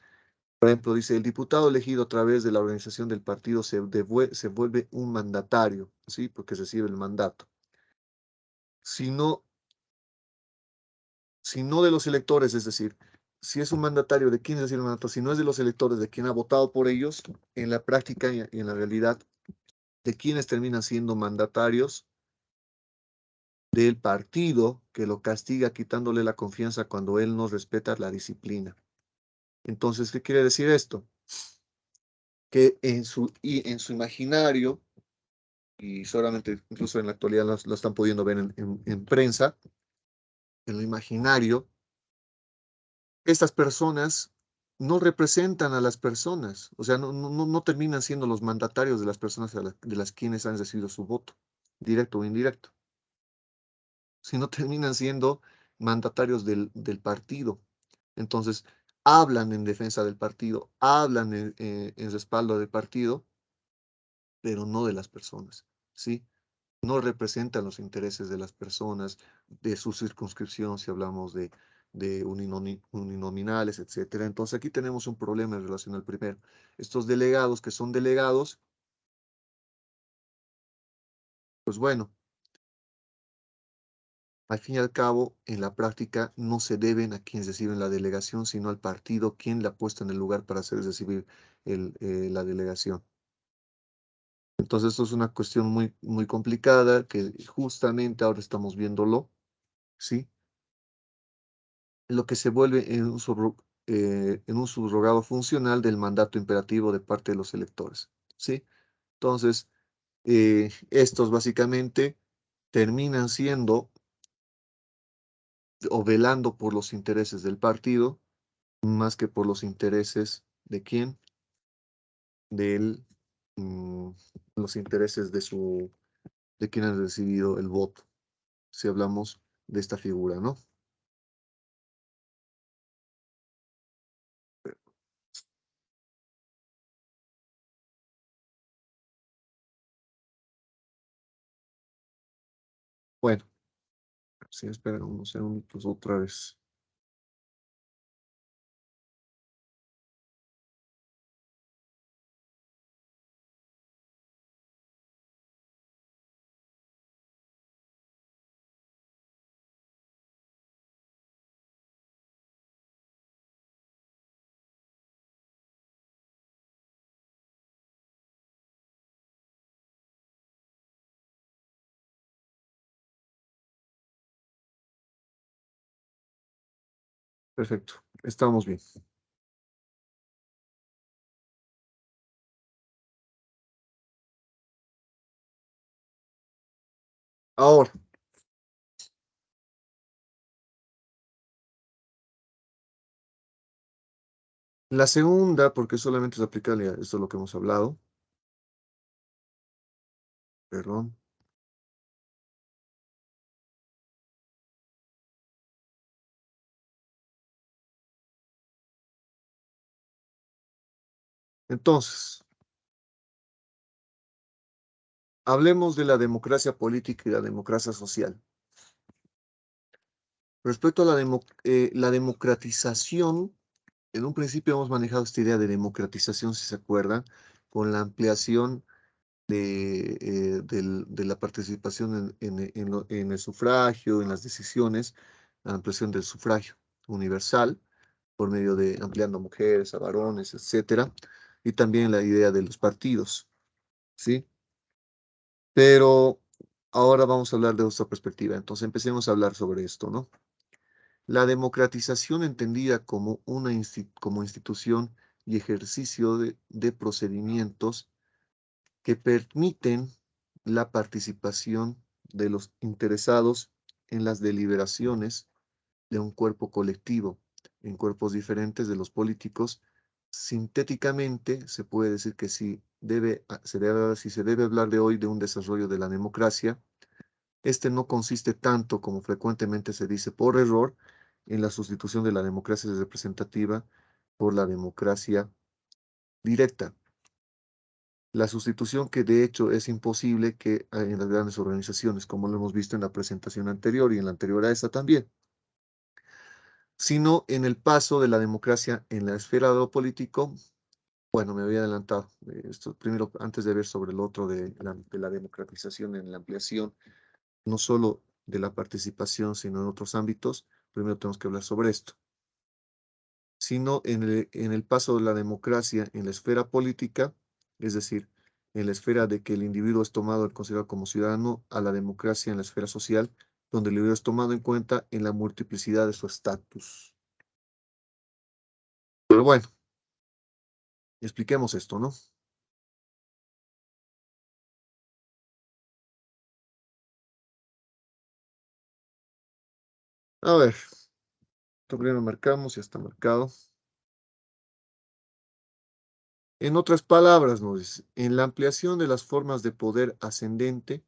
[SPEAKER 1] Por ejemplo, dice, el diputado elegido a través de la organización del partido se vuelve un mandatario, ¿sí? Porque recibe el mandato. Si no, si no de los electores, es decir, si es un mandatario, ¿de quién es el mandato? Si no es de los electores, de quien ha votado por ellos, en la práctica y en la realidad, de quienes terminan siendo mandatarios del partido que lo castiga quitándole la confianza cuando él no respeta la disciplina. Entonces, ¿qué quiere decir esto? Que en su imaginario, y solamente incluso en la actualidad lo están pudiendo ver en prensa, en lo imaginario, estas personas no representan a las personas, o sea, no terminan siendo los mandatarios de las personas de las quienes han recibido su voto, directo o indirecto, sino terminan siendo mandatarios del partido. Entonces, hablan en defensa del partido, hablan en respaldo del partido, pero no de las personas, ¿sí? No representan los intereses de las personas, de su circunscripción, si hablamos de uninominales, etcétera. Entonces, aquí tenemos un problema en relación al primero. Estos delegados que son delegados, pues bueno, al fin y al cabo, en la práctica no se deben a quienes reciben la delegación, sino al partido quien la ha puesto en el lugar para hacer recibir la delegación. Entonces, esto es una cuestión muy complicada que justamente ahora estamos viéndolo, ¿sí? Lo que se vuelve en un subrogado funcional del mandato imperativo de parte de los electores, ¿sí? Entonces, estos básicamente terminan siendo o velando por los intereses del partido más que por los intereses de quién, del, mm, los intereses de quien ha recibido el voto, si hablamos de esta figura, ¿no? Bueno, sí, espera unos segundos otra vez. Perfecto, estamos bien. Ahora, la segunda, porque solamente es aplicable a esto es lo que hemos hablado, perdón. Entonces, hablemos de la democracia política y la democracia social. Respecto a la democratización, en un principio hemos manejado esta idea de democratización, si se acuerdan, con la ampliación de la participación en el sufragio, en las decisiones, la ampliación del sufragio universal, por medio de ampliando a mujeres, a varones, etcétera, y también la idea de los partidos, ¿sí? Pero ahora vamos a hablar de otra perspectiva, entonces empecemos a hablar sobre esto, ¿no? La democratización entendida como como institución y ejercicio de procedimientos que permiten la participación de los interesados en las deliberaciones de un cuerpo colectivo, en cuerpos diferentes de los políticos. Sintéticamente, se puede decir que si se debe hablar de hoy de un desarrollo de la democracia, este no consiste tanto, como frecuentemente se dice por error, en la sustitución de la democracia representativa por la democracia directa. La sustitución que de hecho es imposible que en las grandes organizaciones, como lo hemos visto en la presentación anterior y en la anterior a esa también, sino en el paso de la democracia en la esfera de lo político. Bueno, me había adelantado. Esto primero, antes de ver sobre el otro de la democratización en la ampliación, no solo de la participación, sino en otros ámbitos, primero tenemos que hablar sobre esto, sino en el paso de la democracia en la esfera política, es decir, en la esfera de que el individuo es tomado, considerado como ciudadano, a la democracia en la esfera social, donde el individuo es tomado en cuenta en la multiplicidad de su estatus. Pero bueno, expliquemos esto, ¿no? A ver, esto primero marcamos, ya está marcado. En otras palabras, nos dice, en la ampliación de las formas de poder ascendente,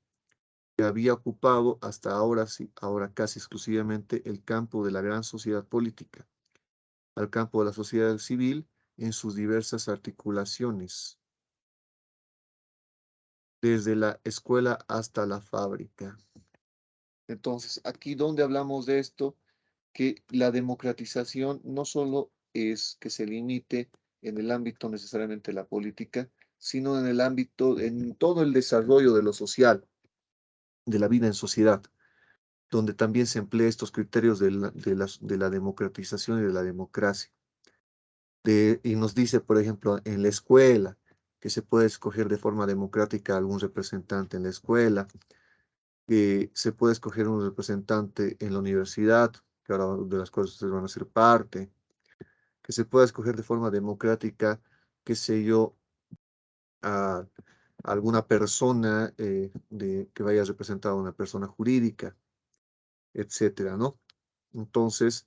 [SPEAKER 1] que había ocupado hasta ahora, sí, ahora casi exclusivamente el campo de la gran sociedad política, al campo de la sociedad civil en sus diversas articulaciones, desde la escuela hasta la fábrica. Entonces, aquí donde hablamos de esto, que la democratización no solo es que se limite en el ámbito necesariamente de la política, sino en el ámbito, en todo el desarrollo de lo social, de la vida en sociedad, donde también se emplean estos criterios de la democratización y de la democracia. Y nos dice, por ejemplo, en la escuela, que se puede escoger de forma democrática algún representante en la escuela, que se puede escoger un representante en la universidad, que ahora de las cosas ustedes van a ser parte, que se pueda escoger de forma democrática, qué sé yo, a alguna persona que vaya a representar a una persona jurídica, etcétera, ¿no? Entonces,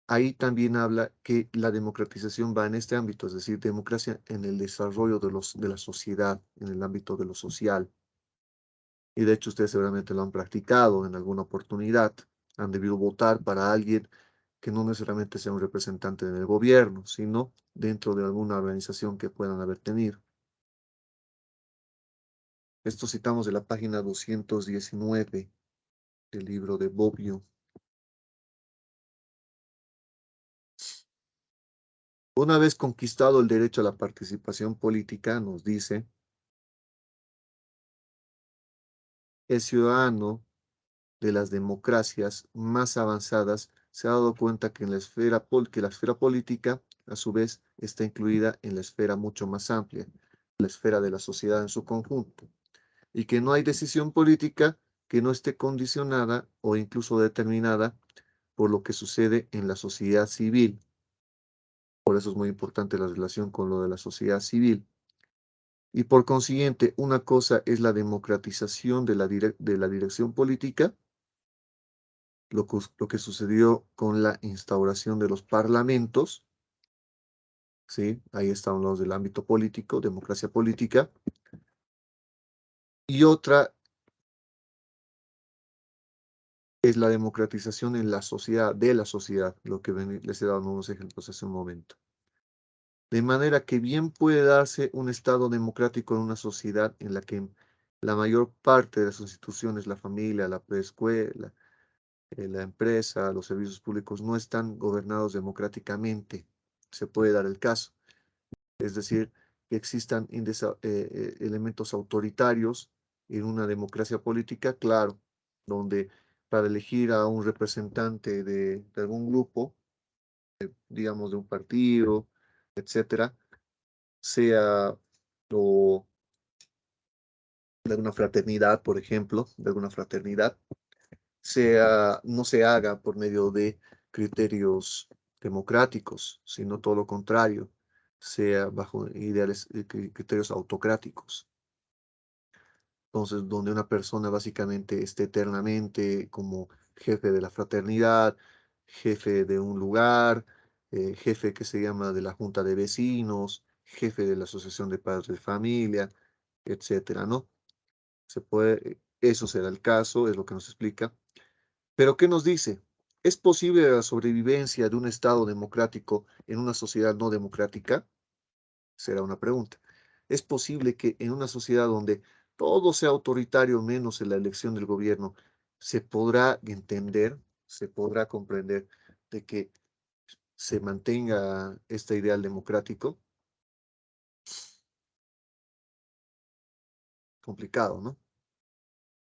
[SPEAKER 1] ahí también habla que la democratización va en este ámbito, es decir, democracia en el desarrollo de la sociedad, en el ámbito de lo social. Y de hecho ustedes seguramente lo han practicado en alguna oportunidad. Han debido votar para alguien que no necesariamente sea un representante del gobierno, sino dentro de alguna organización que puedan haber tenido. Esto citamos de la página 219 del libro de Bobbio. Una vez conquistado el derecho a la participación política, nos dice, el ciudadano de las democracias más avanzadas se ha dado cuenta que, que la esfera política, a su vez, está incluida en la esfera mucho más amplia, la esfera de la sociedad en su conjunto, y que no hay decisión política que no esté condicionada o incluso determinada por lo que sucede en la sociedad civil. Por eso es muy importante la relación con lo de la sociedad civil. Y por consiguiente, una cosa es la democratización de la dirección política, lo que sucedió con la instauración de los parlamentos, ¿sí? Ahí están los del ámbito político, democracia política, y otra es la democratización en la sociedad, de la sociedad, lo que les he dado unos ejemplos hace un momento. De manera que bien puede darse un estado democrático en una sociedad en la que la mayor parte de las instituciones, la familia, la preescuela, la empresa, los servicios públicos no están gobernados democráticamente. Se puede dar el caso. Es decir, que existan elementos autoritarios en una democracia política, claro, donde para elegir a un representante de algún grupo, digamos de un partido, etcétera, sea o de alguna fraternidad, por ejemplo, de alguna fraternidad, no se haga por medio de criterios democráticos, sino todo lo contrario, sea bajo ideales, criterios autocráticos. Entonces, donde una persona básicamente esté eternamente como jefe de la fraternidad, jefe de un lugar, jefe que se llama de la junta de vecinos, jefe de la asociación de padres de familia, etcétera, ¿no? Eso será el caso, es lo que nos explica. Pero ¿qué nos dice? ¿Es posible la sobrevivencia de un Estado democrático en una sociedad no democrática? Será una pregunta. ¿Es posible que en una sociedad donde todo sea autoritario menos en la elección del gobierno, se podrá entender, se podrá comprender de que se mantenga este ideal democrático? Complicado, ¿no?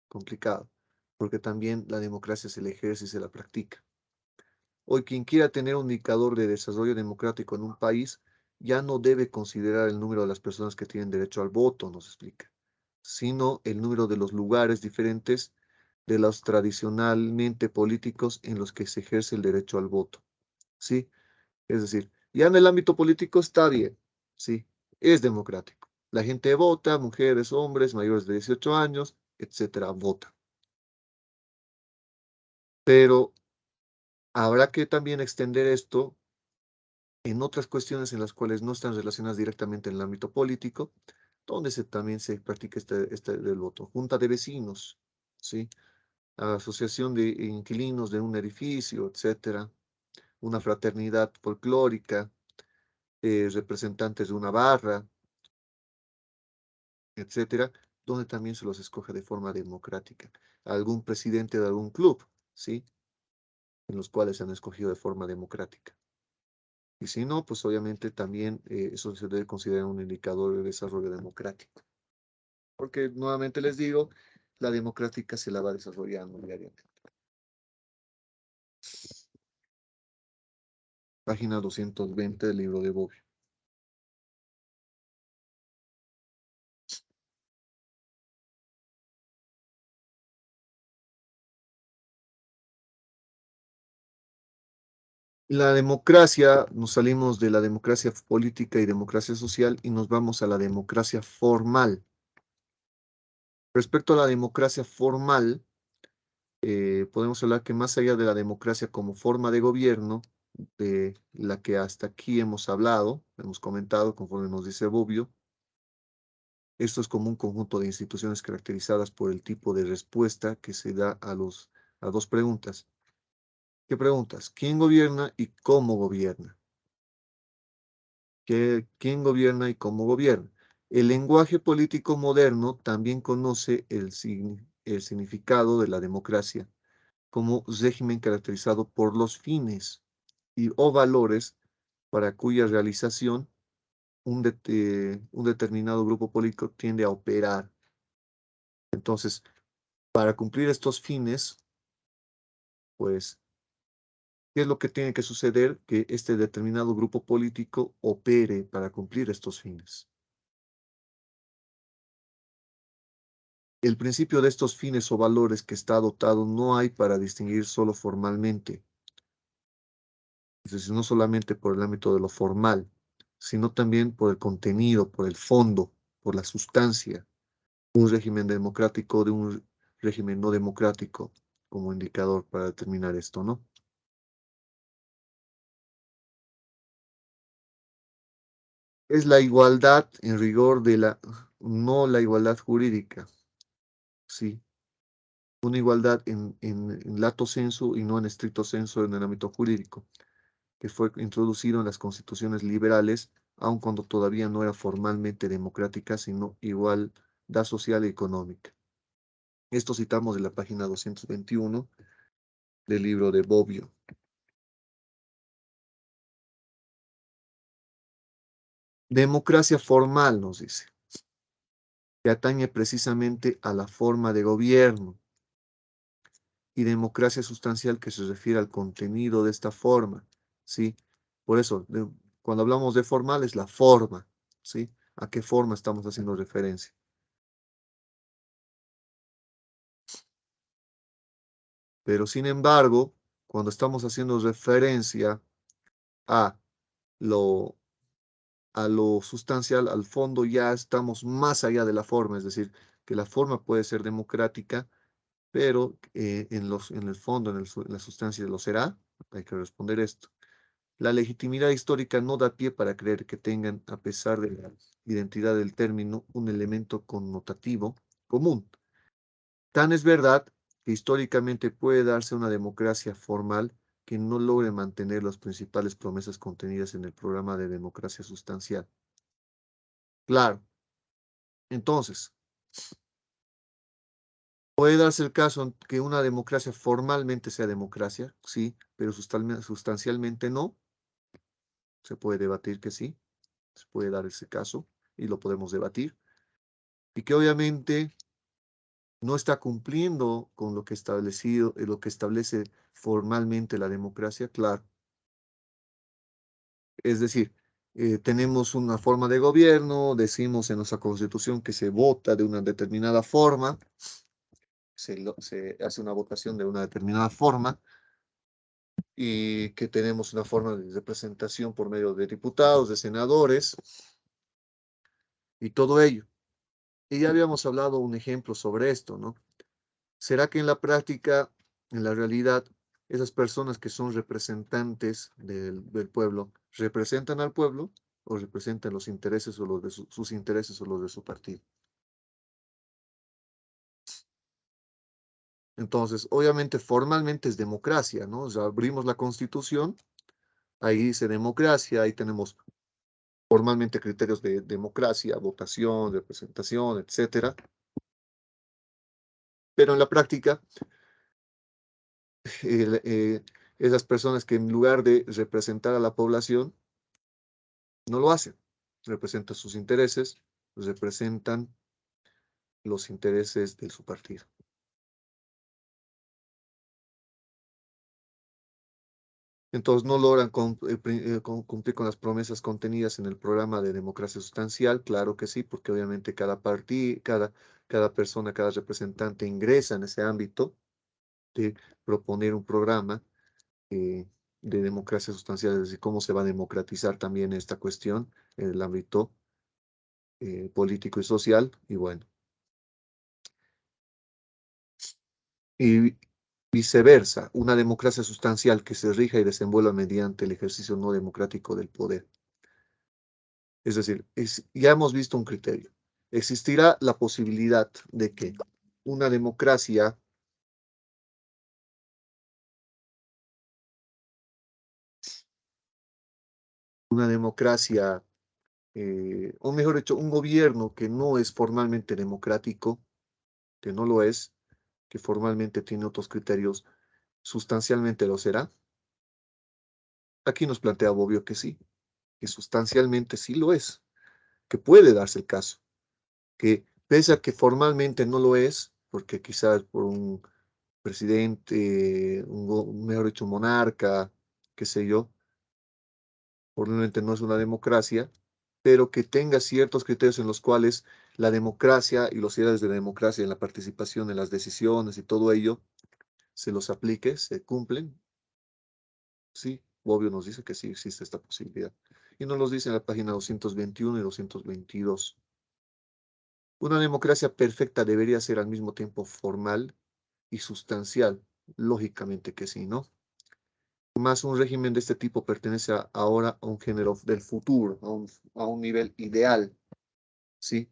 [SPEAKER 1] Complicado, porque también la democracia se le ejerce y se la practica. Hoy quien quiera tener un indicador de desarrollo democrático en un país ya no debe considerar el número de las personas que tienen derecho al voto, nos explica, sino el número de los lugares diferentes de los tradicionalmente políticos en los que se ejerce el derecho al voto. ¿Sí? Es decir, ya en el ámbito político está bien, ¿sí? Es democrático. La gente vota, mujeres, hombres, mayores de 18 años, etcétera, vota. Pero habrá que también extender esto en otras cuestiones en las cuales no están relacionadas directamente en el ámbito político, donde también se practica este del voto. Junta de vecinos, ¿sí? Asociación de inquilinos de un edificio, etcétera. Una fraternidad folclórica, representantes de una barra, etcétera, donde también se los escoge de forma democrática. Algún presidente de algún club, ¿sí? En los cuales se han escogido de forma democrática. Y si no, pues obviamente también eso se debe considerar un indicador de desarrollo democrático. Porque nuevamente les digo, la democrática se la va desarrollando diariamente. Página 220 del libro de Bobbio. La democracia, nos salimos de la democracia política y democracia social y nos vamos a la democracia formal. Respecto a la democracia formal, podemos hablar que más allá de la democracia como forma de gobierno, de la que hasta aquí hemos hablado, hemos comentado, conforme nos dice Bobbio, esto es como un conjunto de instituciones caracterizadas por el tipo de respuesta que se da a dos preguntas. ¿Qué preguntas? ¿Quién gobierna y cómo gobierna? ¿Quién gobierna y cómo gobierna? El lenguaje político moderno también conoce el significado de la democracia como régimen caracterizado por los fines y o valores para cuya realización un determinado grupo político tiende a operar. Entonces, para cumplir estos fines, pues, ¿qué es lo que tiene que suceder? Que este determinado grupo político opere para cumplir estos fines. El principio de estos fines o valores que está adoptado no hay para distinguir solo formalmente, es decir, no solamente por el ámbito de lo formal, sino también por el contenido, por el fondo, por la sustancia, un régimen democrático de un régimen no democrático como indicador para determinar esto, ¿no? Es la igualdad en rigor no la igualdad jurídica, sí, una igualdad en lato sensu y no en estricto sensu en el ámbito jurídico, que fue introducido en las constituciones liberales, aun cuando todavía no era formalmente democrática, sino igualdad social y económica. Esto citamos de la página 221 del libro de Bobbio. Democracia formal, nos dice, que atañe precisamente a la forma de gobierno, y democracia sustancial que se refiere al contenido de esta forma, ¿sí? Por eso, cuando hablamos de formal es la forma, ¿sí? ¿A qué forma estamos haciendo referencia? Pero sin embargo, cuando estamos haciendo referencia a lo, a lo sustancial, al fondo, ya estamos más allá de la forma, es decir, que la forma puede ser democrática, pero en el fondo, en la sustancia lo será. Hay que responder esto. La legitimidad histórica no da pie para creer que tengan, a pesar de la identidad del término, un elemento connotativo común. Tan es verdad que históricamente puede darse una democracia formal que no logre mantener las principales promesas contenidas en el programa de democracia sustancial. Claro, entonces, puede darse el caso en que una democracia formalmente sea democracia, sí, pero sustancialmente no. Se puede debatir que sí, se puede dar ese caso y lo podemos debatir. Y que obviamente no está cumpliendo con lo que establecido, lo que establece formalmente la democracia, claro. Es decir, tenemos una forma de gobierno, decimos en nuestra constitución que se vota de una determinada forma, se hace una votación de una determinada forma y que tenemos una forma de representación por medio de diputados, de senadores y todo ello. Y ya habíamos hablado un ejemplo sobre esto, ¿no? ¿Será que en la práctica, en la realidad, esas personas que son representantes del pueblo, representan al pueblo o representan los intereses o los de sus intereses o los de su partido? Entonces, obviamente, formalmente es democracia, ¿no? O sea, abrimos la Constitución, ahí dice democracia, ahí tenemos formalmente criterios de democracia, votación, representación, etcétera. Pero en la práctica, el, esas personas que en lugar de representar a la población, no lo hacen. Representan sus intereses, representan los intereses de su partido. Entonces no logran cumplir con las promesas contenidas en el programa de democracia sustancial, claro que sí, porque obviamente cada partido, cada persona, cada representante ingresa en ese ámbito de proponer un programa eh, de democracia sustancial, es decir, cómo se va a democratizar también esta cuestión en el ámbito político y social, y bueno, y viceversa, una democracia sustancial que se rija y desenvuelva mediante el ejercicio no democrático del poder. Es decir, ya hemos visto un criterio. Existirá la posibilidad de que una democracia, una democracia, o mejor dicho, un gobierno que no es formalmente democrático, que no lo es, que formalmente tiene otros criterios, sustancialmente lo será. Aquí nos plantea Bobbio que sí, que sustancialmente sí lo es, que puede darse el caso, que pese a que formalmente no lo es, porque quizás por un presidente, mejor dicho, un monarca, qué sé yo, probablemente no es una democracia, pero que tenga ciertos criterios en los cuales la democracia y los ideales de la democracia en la participación en las decisiones y todo ello se los aplique, se cumplen. Sí, Bobbio nos dice que sí existe esta posibilidad. Y nos los dice en la página 221 y 222. Una democracia perfecta debería ser al mismo tiempo formal y sustancial. Lógicamente que sí, ¿no? Más un régimen de este tipo pertenece ahora a un género del futuro, a un nivel ideal, ¿sí?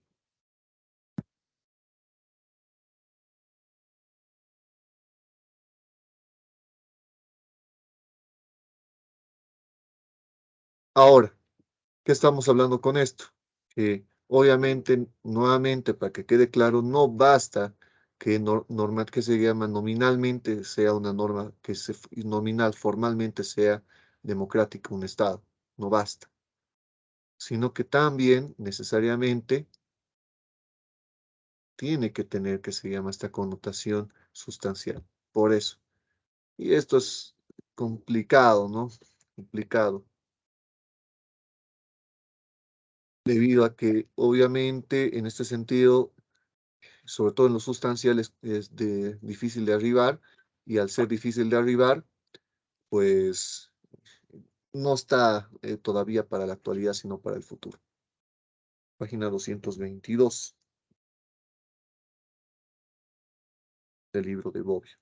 [SPEAKER 1] Ahora, ¿qué estamos hablando con esto? Que obviamente, nuevamente, para que quede claro, no basta que se llama nominalmente sea una norma nominal, formalmente sea democrática un Estado. No basta, sino que también necesariamente tiene que tener que se llama esta connotación sustancial. Por eso. Y esto es complicado, ¿no? Complicado. Debido a que obviamente en este sentido, sobre todo en lo sustancial, difícil de arribar, y al ser difícil de arribar, pues no está todavía para la actualidad, sino para el futuro. Página 222 del libro de Bobbio.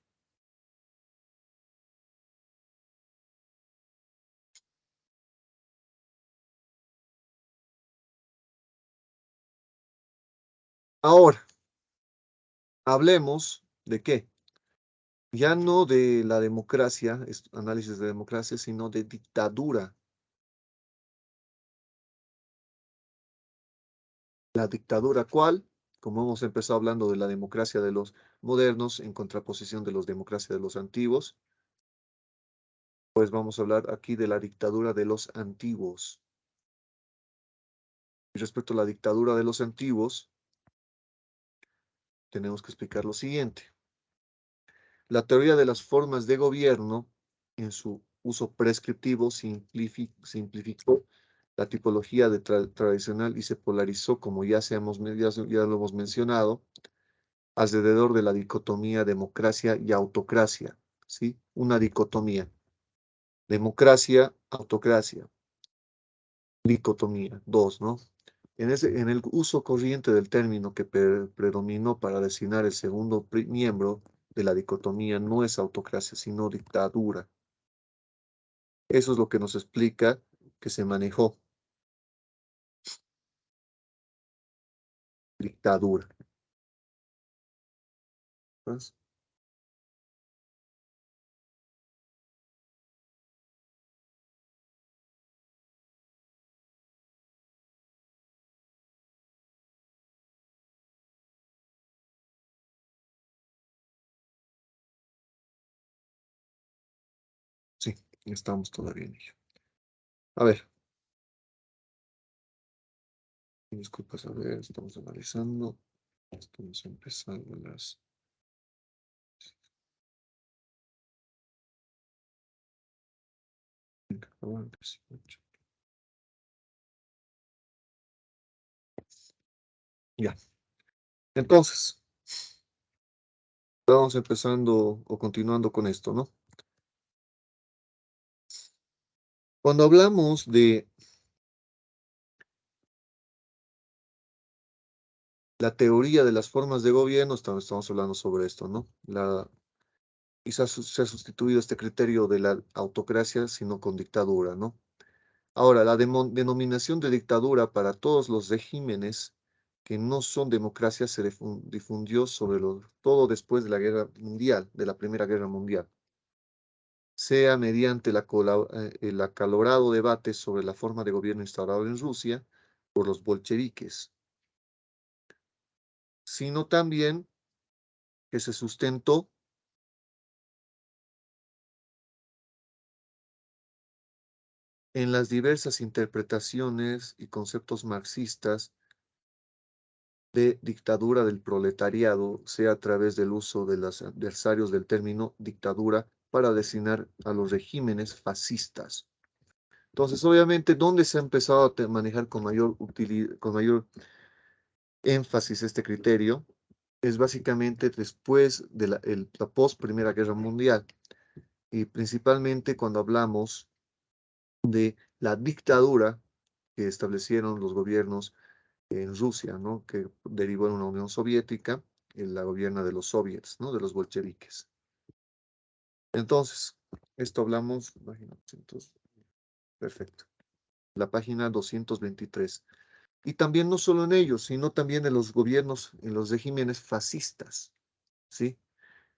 [SPEAKER 1] Ahora, hablemos de qué. Ya no de la democracia, análisis de democracia, sino de dictadura. La dictadura, ¿cuál? Como hemos empezado hablando de la democracia de los modernos en contraposición de los democracia de los antiguos, pues vamos a hablar aquí de la dictadura de los antiguos. Y respecto a la dictadura de los antiguos, tenemos que explicar lo siguiente. La teoría de las formas de gobierno, en su uso prescriptivo, simplificó la tipología tradicional y se polarizó, como ya lo hemos mencionado, alrededor de la dicotomía democracia y autocracia, ¿sí? Una dicotomía. Democracia, autocracia. Dicotomía, dos, ¿no? En el uso corriente del término que predominó para designar el segundo miembro de la dicotomía no es autocracia, sino dictadura. Eso es lo que nos explica que se manejó dictadura. ¿Ves? Sí, estamos todavía en ello. A ver, disculpas, a ver, estamos analizando. Estamos empezando las... Ya. Entonces, vamos empezando o continuando con esto, ¿no? Cuando hablamos de la teoría de las formas de gobierno, estamos hablando sobre esto, ¿no? Y se ha sustituido este criterio de la autocracia, sino con dictadura, ¿no? Ahora, la denominación de dictadura para todos los regímenes que no son democracias se difundió sobre todo después de la guerra mundial, de la Primera Guerra Mundial, sea mediante el acalorado debate sobre la forma de gobierno instaurado en Rusia por los bolcheviques, sino también que se sustentó en las diversas interpretaciones y conceptos marxistas de dictadura del proletariado, sea a través del uso de los adversarios del término dictadura para designar a los regímenes fascistas. Entonces, obviamente, ¿dónde se ha empezado a manejar con mayor con mayor énfasis este criterio? Es básicamente después de la post Primera Guerra Mundial, y principalmente cuando hablamos de la dictadura que establecieron los gobiernos en Rusia, ¿no? Que derivó en una Unión Soviética, en la gobierna de los soviets, ¿no? De los bolcheviques. Entonces, esto hablamos, página 200, perfecto, la página 223. Y también no solo en ellos, sino también en los gobiernos, en los regímenes fascistas, ¿sí?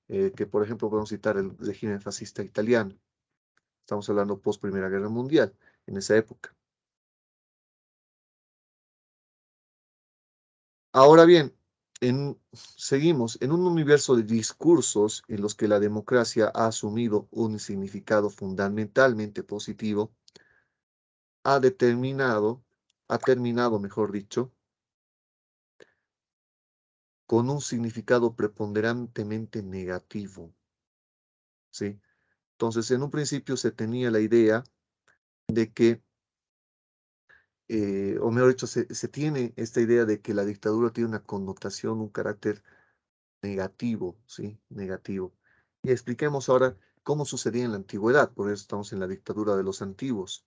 [SPEAKER 1] Que por ejemplo podemos citar el régimen fascista italiano. Estamos hablando post Primera Guerra Mundial, en esa época. Ahora bien, Seguimos en un universo de discursos en los que la democracia ha asumido un significado fundamentalmente positivo, ha determinado, ha terminado, mejor dicho, con un significado preponderantemente negativo, ¿sí? Entonces, en un principio se tenía la idea de que, o mejor dicho, se tiene esta idea de que la dictadura tiene una connotación, un carácter negativo, ¿sí? Negativo. Y expliquemos ahora cómo sucedía en la antigüedad, por eso estamos en la dictadura de los antiguos.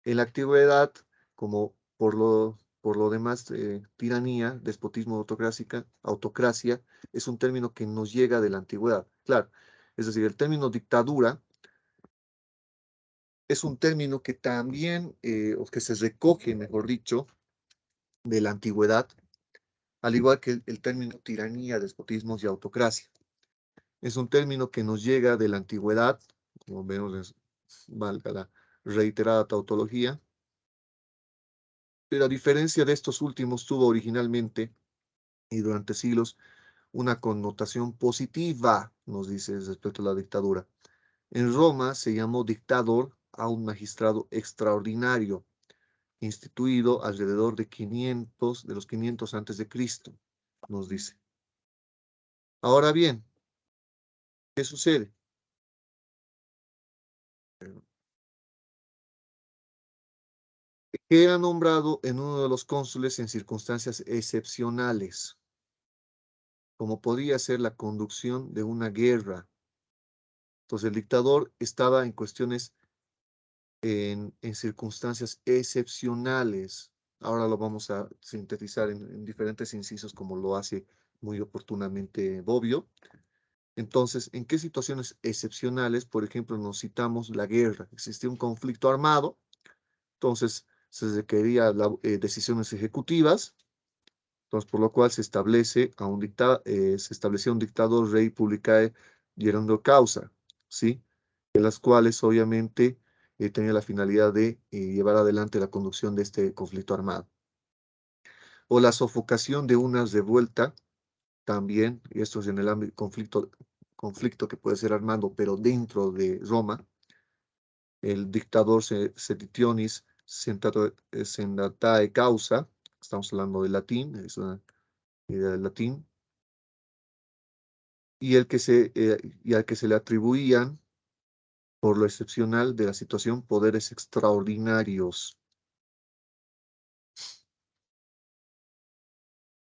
[SPEAKER 1] En la antigüedad, como por lo demás, tiranía, despotismo, autocracia, es un término que nos llega de la antigüedad. Claro, es decir, el término dictadura es un término que también, o que se recoge, mejor dicho, de la antigüedad, al igual que el término tiranía, despotismos y autocracia. Es un término que nos llega de la antigüedad, como vemos, valga la reiterada tautología, pero a diferencia de estos últimos, tuvo originalmente y durante siglos una connotación positiva, nos dice respecto a la dictadura. En Roma se llamó dictador a un magistrado extraordinario, instituido alrededor de los 500 antes de Cristo, nos dice. Ahora bien, ¿qué sucede? Que era nombrado en uno de los cónsules en circunstancias excepcionales, como podía ser la conducción de una guerra. Entonces el dictador estaba en cuestiones, en circunstancias excepcionales. Ahora lo vamos a sintetizar en diferentes incisos como lo hace muy oportunamente Bobbio. Entonces, ¿en qué situaciones excepcionales? Por ejemplo, nos citamos la guerra. Existía un conflicto armado, entonces se requería decisiones ejecutivas. Entonces, por lo cual se establecía un dictador rey publicae gerando causa, ¿sí? En las cuales obviamente tenía la finalidad de llevar adelante la conducción de este conflicto armado. O la sofocación de una revuelta también, y esto es en el ámbito conflicto que puede ser armado, pero dentro de Roma, el dictador Seditionis Sendatae Causa, estamos hablando de latín, es una idea del latín, y al que se le atribuían, por lo excepcional de la situación, poderes extraordinarios.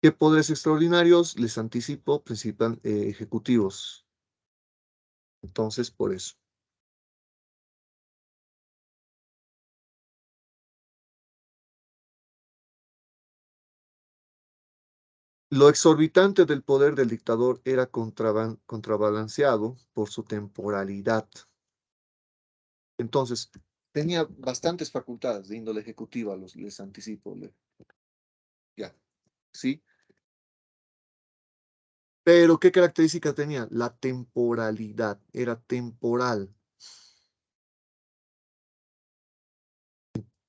[SPEAKER 1] ¿Qué poderes extraordinarios? Les anticipo, principal ejecutivos. Entonces, por eso. Lo exorbitante del poder del dictador era contrabalanceado por su temporalidad. Entonces, tenía bastantes facultades de índole ejecutiva, les anticipo, ya, ¿sí? Pero, ¿qué característica tenía? La temporalidad, era temporal,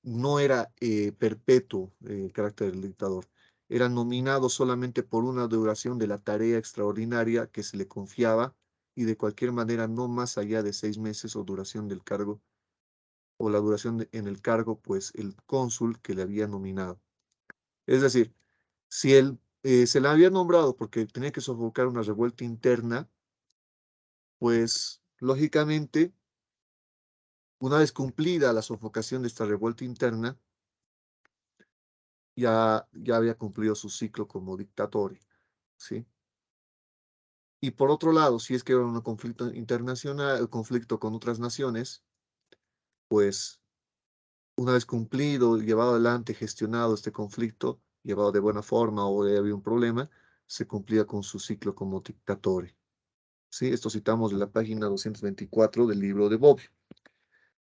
[SPEAKER 1] no era perpetuo el carácter del dictador. Era nominado solamente por una duración de la tarea extraordinaria que se le confiaba y de cualquier manera no más allá de 6 meses o duración del cargo o la duración en el cargo, pues el cónsul que le había nominado. Es decir, si él se le había nombrado porque tenía que sofocar una revuelta interna, pues lógicamente, una vez cumplida la sofocación de esta revuelta interna, ya había cumplido su ciclo como dictador, ¿sí? Y por otro lado, si es que era un conflicto internacional, conflicto con otras naciones, pues una vez cumplido, llevado adelante, gestionado este conflicto, llevado de buena forma o había un problema, se cumplía con su ciclo como dictador. ¿Sí? Esto citamos de la página 224 del libro de Bobbio.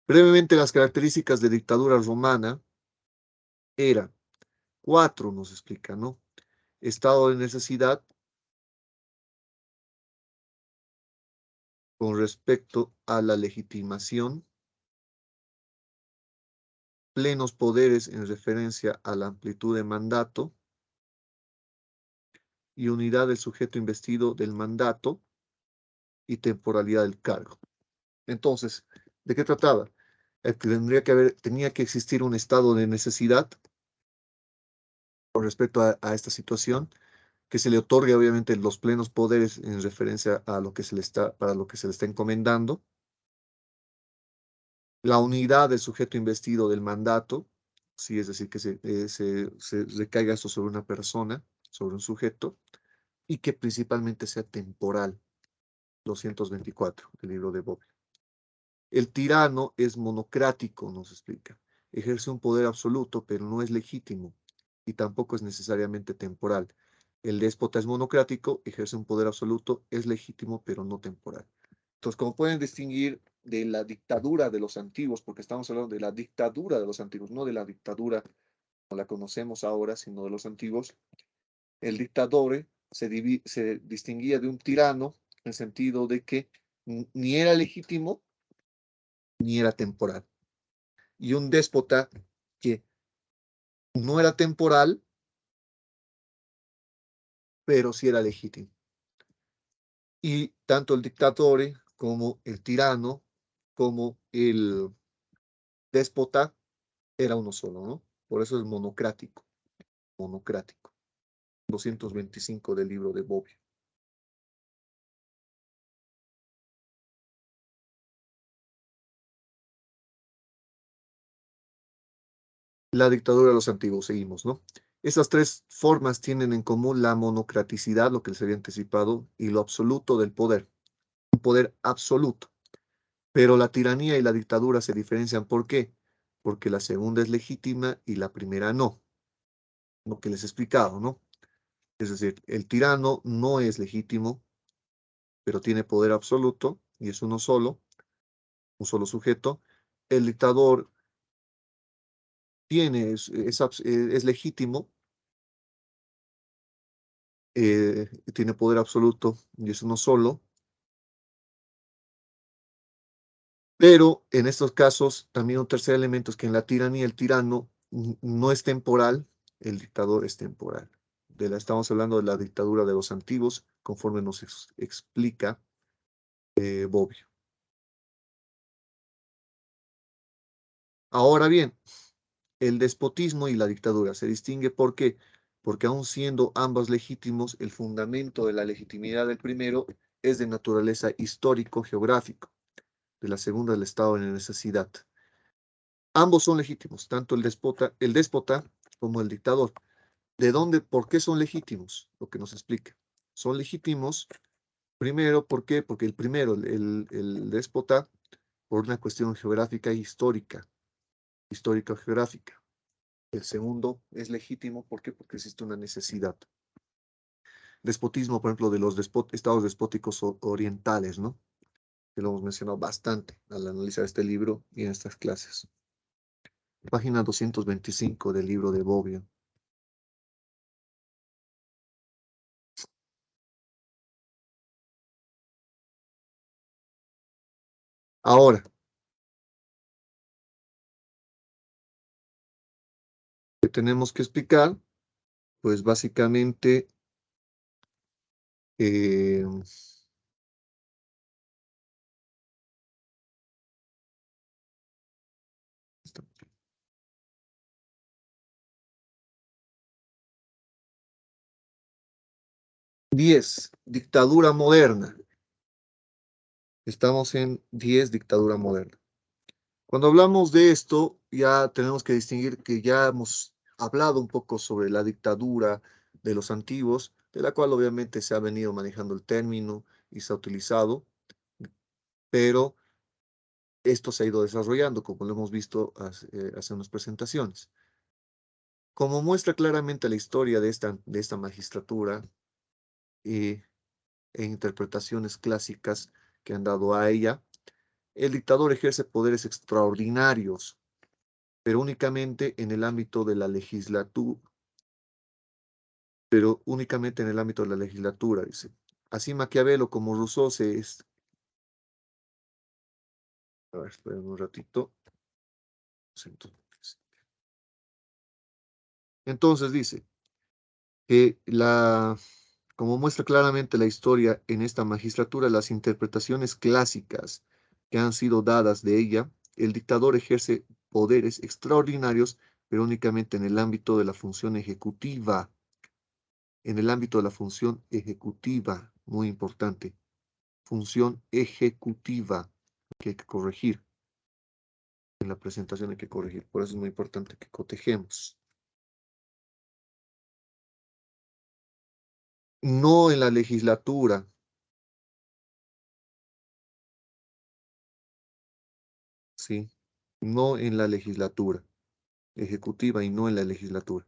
[SPEAKER 1] Brevemente, las características de dictadura romana eran cuatro, nos explica, ¿no? Estado de necesidad con respecto a la legitimación, plenos poderes en referencia a la amplitud de mandato y unidad del sujeto investido del mandato y temporalidad del cargo. Entonces, ¿de qué trataba? Tenía que existir un estado de necesidad con respecto a esta situación, que se le otorgue obviamente los plenos poderes en referencia a lo que se le está, para lo que se le está encomendando, la unidad del sujeto investido del mandato, sí, es decir, que se recaiga esto sobre una persona, sobre un sujeto, y que principalmente sea temporal, 224, el libro de Bobbio. El tirano es monocrático, nos explica. Ejerce un poder absoluto, pero no es legítimo y tampoco es necesariamente temporal. El déspota es monocrático, ejerce un poder absoluto, es legítimo, pero no temporal. Entonces, como pueden distinguir de la dictadura de los antiguos, porque estamos hablando de la dictadura de los antiguos, no de la dictadura como la conocemos ahora, sino de los antiguos, el dictador se distinguía de un tirano en el sentido de que ni era legítimo ni era temporal. Y un déspota que no era temporal, pero sí era legítimo. Y tanto el dictador como el tirano, como el déspota, era uno solo, ¿no? Por eso es monocrático, monocrático. 225 del libro de Bobbio. La dictadura de los antiguos, seguimos, ¿no? Esas tres formas tienen en común la monocraticidad, lo que les había anticipado, y lo absoluto del poder, un poder absoluto. Pero la tiranía y la dictadura se diferencian. ¿Por qué? Porque la segunda es legítima y la primera no, lo que les he explicado, ¿no? Es decir, el tirano no es legítimo, pero tiene poder absoluto y es uno solo, un solo sujeto. El dictador es legítimo, tiene poder absoluto y es uno solo, pero en estos casos también un tercer elemento es que en la tiranía el tirano no es temporal, el dictador es temporal. Estamos hablando de la dictadura de los antiguos, conforme nos explica Bobbio. Ahora bien, el despotismo y la dictadura se distingue ¿por qué? Porque aun siendo ambos legítimos, el fundamento de la legitimidad del primero es de naturaleza histórico-geográfico, de la segunda el estado de necesidad. Ambos son legítimos, tanto el déspota como el dictador. ¿De dónde, por qué son legítimos? Lo que nos explica. Son legítimos, primero, ¿por qué? Porque el primero, el déspota, por una cuestión geográfica e histórica, histórico-geográfica. El segundo es legítimo, ¿por qué? Porque existe una necesidad. Despotismo, por ejemplo, de los estados despóticos orientales, ¿no? Que lo hemos mencionado bastante al analizar este libro y en estas clases. Página 225 del libro de Bobbio. Ahora, ¿qué tenemos que explicar? Pues básicamente, eh, 10, dictadura moderna. Estamos en 10, dictadura moderna. Cuando hablamos de esto, ya tenemos que distinguir que ya hemos hablado un poco sobre la dictadura de los antiguos, de la cual obviamente se ha venido manejando el término y se ha utilizado, pero esto se ha ido desarrollando, como lo hemos visto hace unas presentaciones. Como muestra claramente la historia de esta magistratura e interpretaciones clásicas que han dado a ella, el dictador ejerce poderes extraordinarios, pero únicamente en el ámbito de la legislatura, dice. Así Maquiavelo como Rousseau a ver, esperen un ratito. Entonces dice que Como muestra claramente la historia en esta magistratura, las interpretaciones clásicas que han sido dadas de ella, el dictador ejerce poderes extraordinarios, pero únicamente en el ámbito de la función ejecutiva. En el ámbito de la función ejecutiva, muy importante. Función ejecutiva que hay que corregir. En la presentación hay que corregir. Por eso es muy importante que cotejemos. No en la legislatura. ¿Sí? No en la legislatura ejecutiva y no en la legislatura.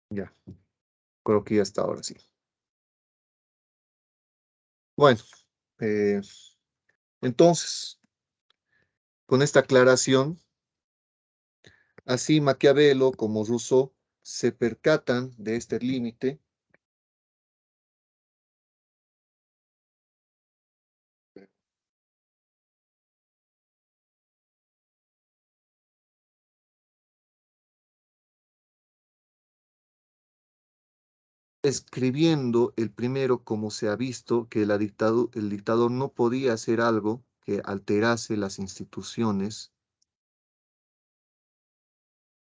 [SPEAKER 1] Ya, creo que ya está ahora sí. Bueno, eh, entonces, con esta aclaración, así Maquiavelo como Rousseau se percatan de este límite. Escribiendo el primero, como se ha visto, que el dictador no podía hacer algo que alterase las instituciones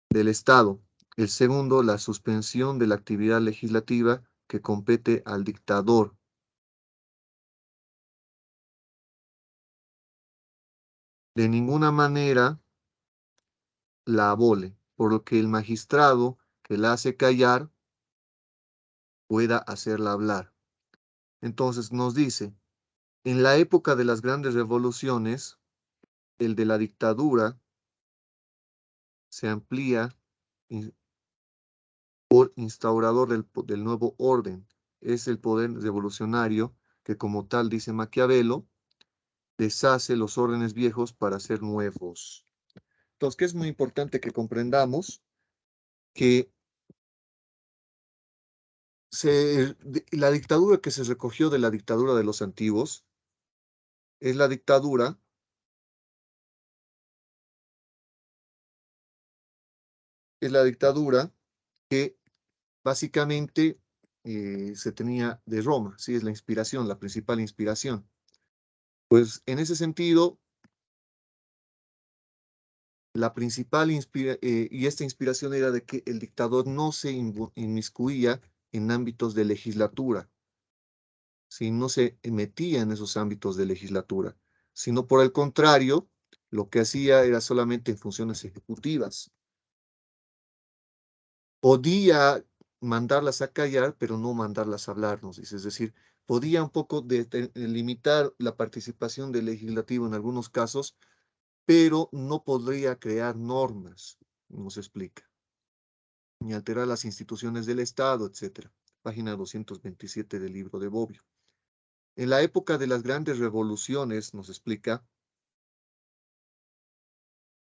[SPEAKER 1] del Estado. El segundo, la suspensión de la actividad legislativa que compete al dictador. De ninguna manera la abole, por lo que el magistrado que la hace callar pueda hacerla hablar. Entonces nos dice, en la época de las grandes revoluciones, el de la dictadura se amplía por instaurador del nuevo orden. Es el poder revolucionario que, como tal, dice Maquiavelo, deshace los órdenes viejos para hacer nuevos. Entonces, que es muy importante que comprendamos que la dictadura que se recogió de la dictadura de los antiguos es la dictadura que básicamente se tenía de Roma, sí, es la inspiración, la principal inspiración. Pues en ese sentido, la principal y esta inspiración era de que el dictador no se inmiscuía en ámbitos de legislatura, ¿sí? No se metía en esos ámbitos de legislatura, sino por el contrario, lo que hacía era solamente en funciones ejecutivas. Podía mandarlas a callar, pero no mandarlas a hablar, nos dice. Es decir, podía un poco limitar la participación del legislativo en algunos casos, pero no podría crear normas, nos explica, ni alterar las instituciones del Estado, etcétera. Página 227 del libro de Bobbio. En la época de las grandes revoluciones, nos explica,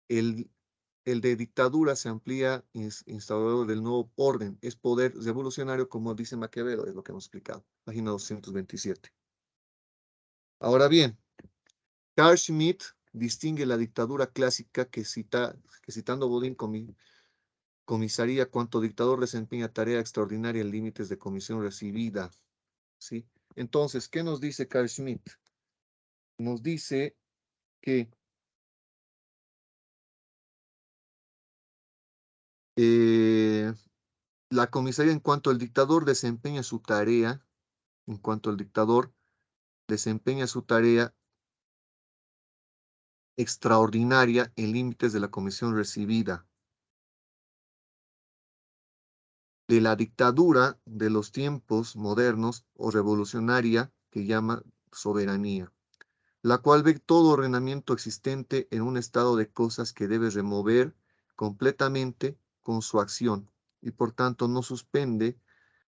[SPEAKER 1] el, el de dictadura se amplía instaurador del nuevo orden. Es poder revolucionario, como dice Maquiavelo, es lo que hemos explicado. Página 227. Ahora bien, Carl Schmitt distingue la dictadura clásica que citando Bodin comisaría cuanto dictador desempeña tarea extraordinaria en límites de comisión recibida. ¿Sí? Entonces, ¿qué nos dice Carl Schmitt? Nos dice que eh, la comisaría en cuanto el dictador desempeña su tarea, en cuanto el dictador desempeña su tarea extraordinaria en límites de la comisión recibida, de la dictadura de los tiempos modernos o revolucionaria que llama soberanía. la cual ve todo ordenamiento existente en un estado de cosas que debe remover completamente con su acción y por tanto no suspende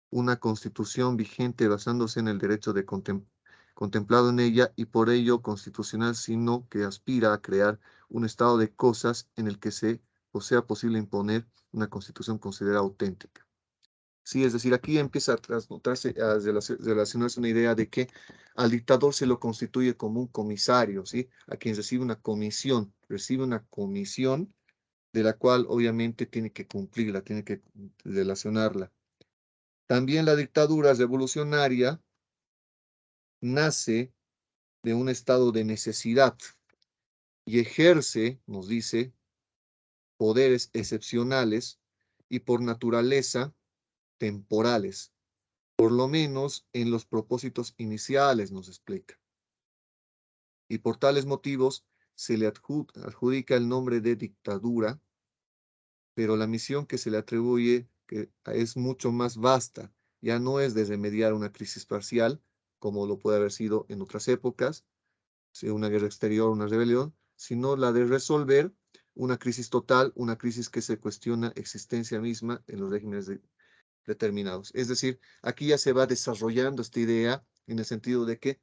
[SPEAKER 1] una constitución vigente basándose en el derecho de contemplado en ella y por ello constitucional, sino que aspira a crear un estado de cosas en el que o sea posible imponer una constitución considerada auténtica. Sí, es decir, aquí empieza a transmutarse, a relacionarse una idea de que al dictador se lo constituye como un comisario, ¿sí? A quien recibe una comisión de la cual obviamente tiene que cumplirla, tiene que relacionarla. También la dictadura revolucionaria nace de un estado de necesidad y ejerce, nos dice, poderes excepcionales y por naturaleza temporales, por lo menos en los propósitos iniciales, nos explica. Y por tales motivos se le adjudica el nombre de dictadura, pero la misión que se le atribuye es mucho más vasta. Ya no es de remediar una crisis parcial, como lo puede haber sido en otras épocas, sea una guerra exterior, una rebelión, sino la de resolver una crisis total, una crisis que se cuestiona existencia misma en los regímenes determinados. Es decir, aquí ya se va desarrollando esta idea en el sentido de que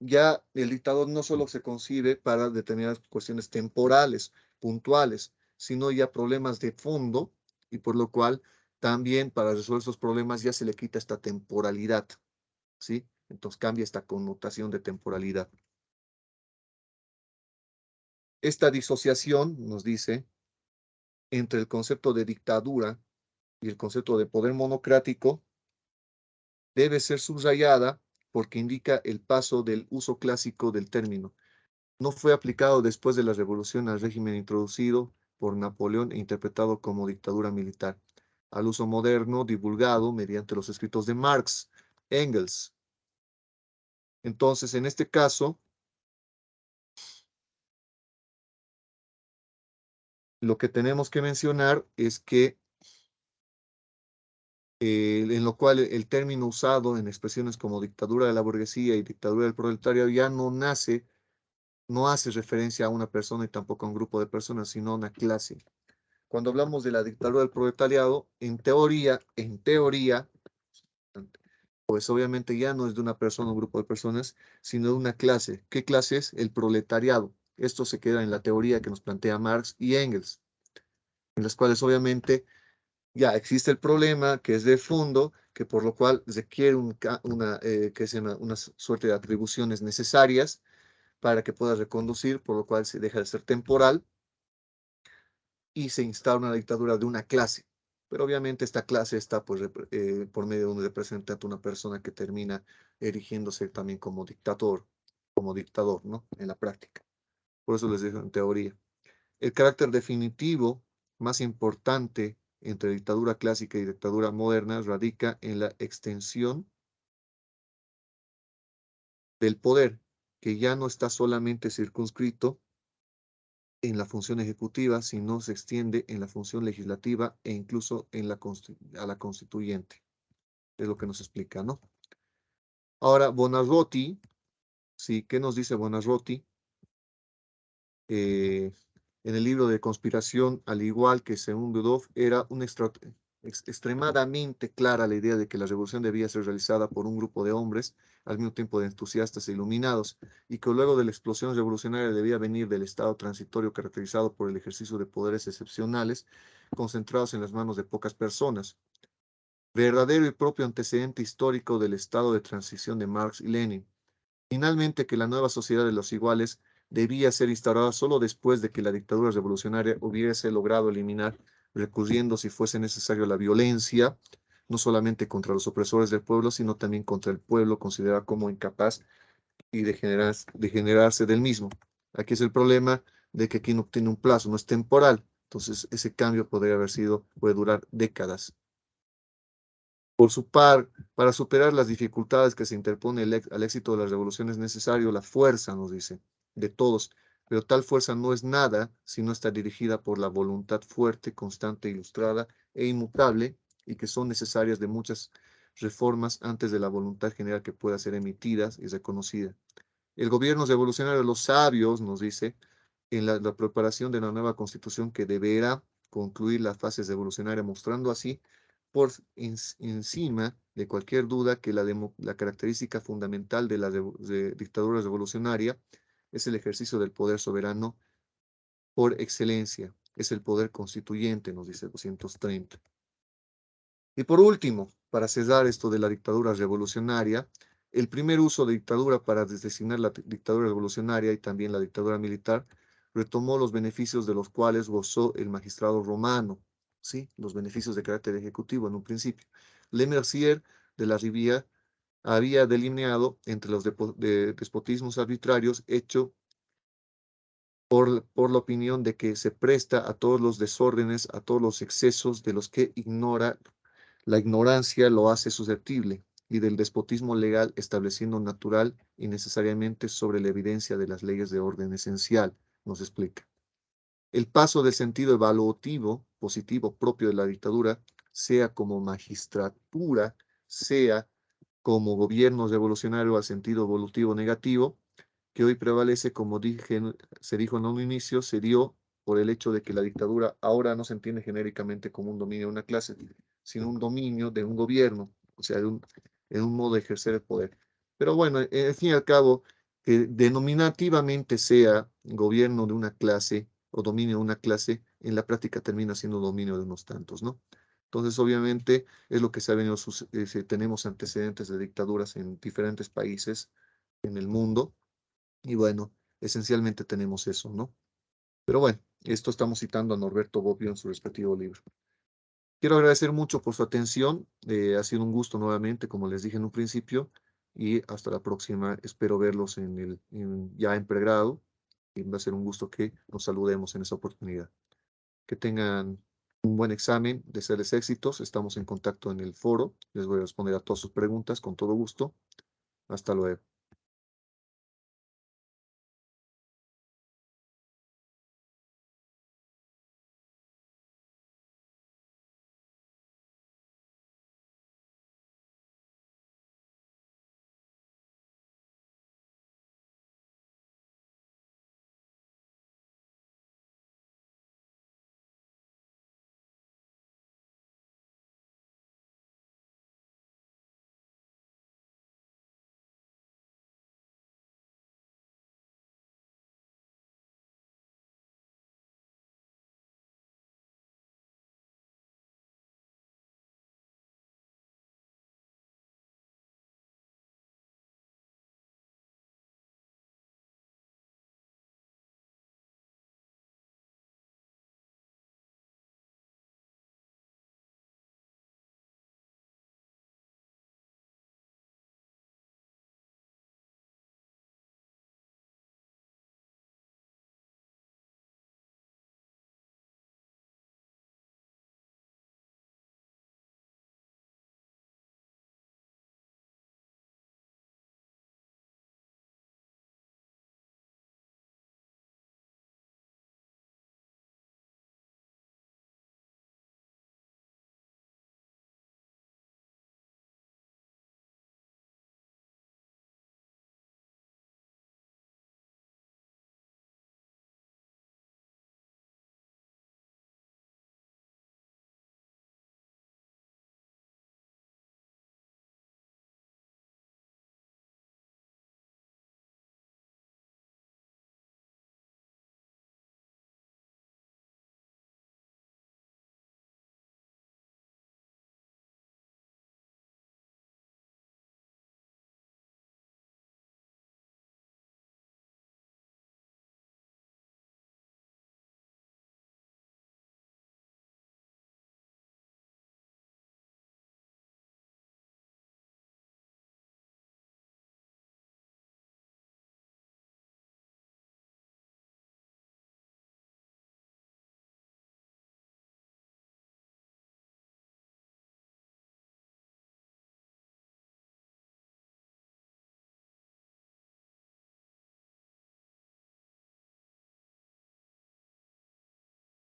[SPEAKER 1] ya el dictador no solo se concibe para determinadas cuestiones temporales, puntuales, sino ya problemas de fondo y por lo cual también para resolver esos problemas ya se le quita esta temporalidad, ¿sí? Entonces cambia esta connotación de temporalidad. Esta disociación, nos dice, entre el concepto de dictadura y el concepto de poder monocrático debe ser subrayada porque indica el paso del uso clásico del término. No fue aplicado después de la revolución al régimen introducido por Napoleón e interpretado como dictadura militar, al uso moderno divulgado mediante los escritos de Marx, Engels. Entonces, en este caso, lo que tenemos que mencionar es que en lo cual el término usado en expresiones como dictadura de la burguesía y dictadura del proletariado ya no hace referencia a una persona y tampoco a un grupo de personas, sino a una clase. Cuando hablamos de la dictadura del proletariado, en teoría, pues obviamente ya no es de una persona o un grupo de personas, sino de una clase. ¿Qué clase es? El proletariado. Esto se queda en la teoría que nos plantea Marx y Engels, en las cuales obviamente ya existe el problema que es de fondo, que por lo cual requiere que sea una suerte de atribuciones necesarias para que pueda reconducir, por lo cual se deja de ser temporal y se instaura una dictadura de una clase. Pero obviamente esta clase está pues, por medio de un representante, una persona que termina erigiéndose también como dictador, ¿no? En la práctica. Por eso les digo en teoría. El carácter definitivo más importante entre dictadura clásica y dictadura moderna radica en la extensión del poder, que ya no está solamente circunscrito en la función ejecutiva, sino se extiende en la función legislativa e incluso a la constituyente. Es lo que nos explica, ¿no? Ahora, Buonarroti, sí, ¿qué nos dice Buonarroti? En el libro de conspiración, al igual que según Budov, era extremadamente clara la idea de que la revolución debía ser realizada por un grupo de hombres, al mismo tiempo de entusiastas e iluminados, y que luego de la explosión revolucionaria debía venir del estado transitorio caracterizado por el ejercicio de poderes excepcionales concentrados en las manos de pocas personas, verdadero y propio antecedente histórico del estado de transición de Marx y Lenin. Finalmente, que la nueva sociedad de los iguales debía ser instaurada solo después de que la dictadura revolucionaria hubiese logrado eliminar, recurriendo si fuese necesario a la violencia, no solamente contra los opresores del pueblo, sino también contra el pueblo considerado como incapaz y de generarse del mismo. Aquí es el problema de que aquí no tiene un plazo, no es temporal. Entonces, ese cambio puede durar décadas. Por su par, para superar las dificultades que se interpone al éxito de la revolución es necesario la fuerza, nos dice, de todos, pero tal fuerza no es nada si no está dirigida por la voluntad fuerte, constante, ilustrada e inmutable, y que son necesarias de muchas reformas antes de la voluntad general que pueda ser emitida y reconocida. El gobierno revolucionario de los sabios, nos dice, en la preparación de la nueva constitución que deberá concluir las fases revolucionarias, mostrando así encima de cualquier duda que la característica fundamental de la dictadura revolucionaria es el ejercicio del poder soberano por excelencia, es el poder constituyente, nos dice 230. Y por último, para cerrar esto de la dictadura revolucionaria, el primer uso de dictadura para designar la dictadura revolucionaria y también la dictadura militar retomó los beneficios de los cuales gozó el magistrado romano, ¿sí? Los beneficios de carácter ejecutivo en un principio. Le Mercier de la Rivière había delineado entre los despotismos arbitrarios hecho por la opinión de que se presta a todos los desórdenes, a todos los excesos de los que la ignorancia lo hace susceptible, y del despotismo legal estableciendo natural y necesariamente sobre la evidencia de las leyes de orden esencial, nos explica. El paso del sentido evaluativo positivo propio de la dictadura, sea como magistratura, sea como gobierno revolucionario al sentido evolutivo negativo, que hoy prevalece, como se dijo en un inicio, se dio por el hecho de que la dictadura ahora no se entiende genéricamente como un dominio de una clase, sino un dominio de un gobierno, o sea, en un modo de ejercer el poder. Pero bueno, al fin y al cabo, que denominativamente sea gobierno de una clase o dominio de una clase, en la práctica termina siendo dominio de unos tantos, ¿no? Entonces, obviamente, es lo que se ha venido, tenemos antecedentes de dictaduras en diferentes países en el mundo, y bueno, esencialmente tenemos eso, ¿no? Pero bueno, esto estamos citando a Norberto Bobbio en su respectivo libro. Quiero agradecer mucho por su atención. Ha sido un gusto nuevamente, como les dije en un principio, y hasta la próxima. Espero verlos ya en pregrado, y va a ser un gusto que nos saludemos en esa oportunidad. Que tengan un buen examen, desearles éxitos. Estamos en contacto en el foro. Les voy a responder a todas sus preguntas con todo gusto. Hasta luego.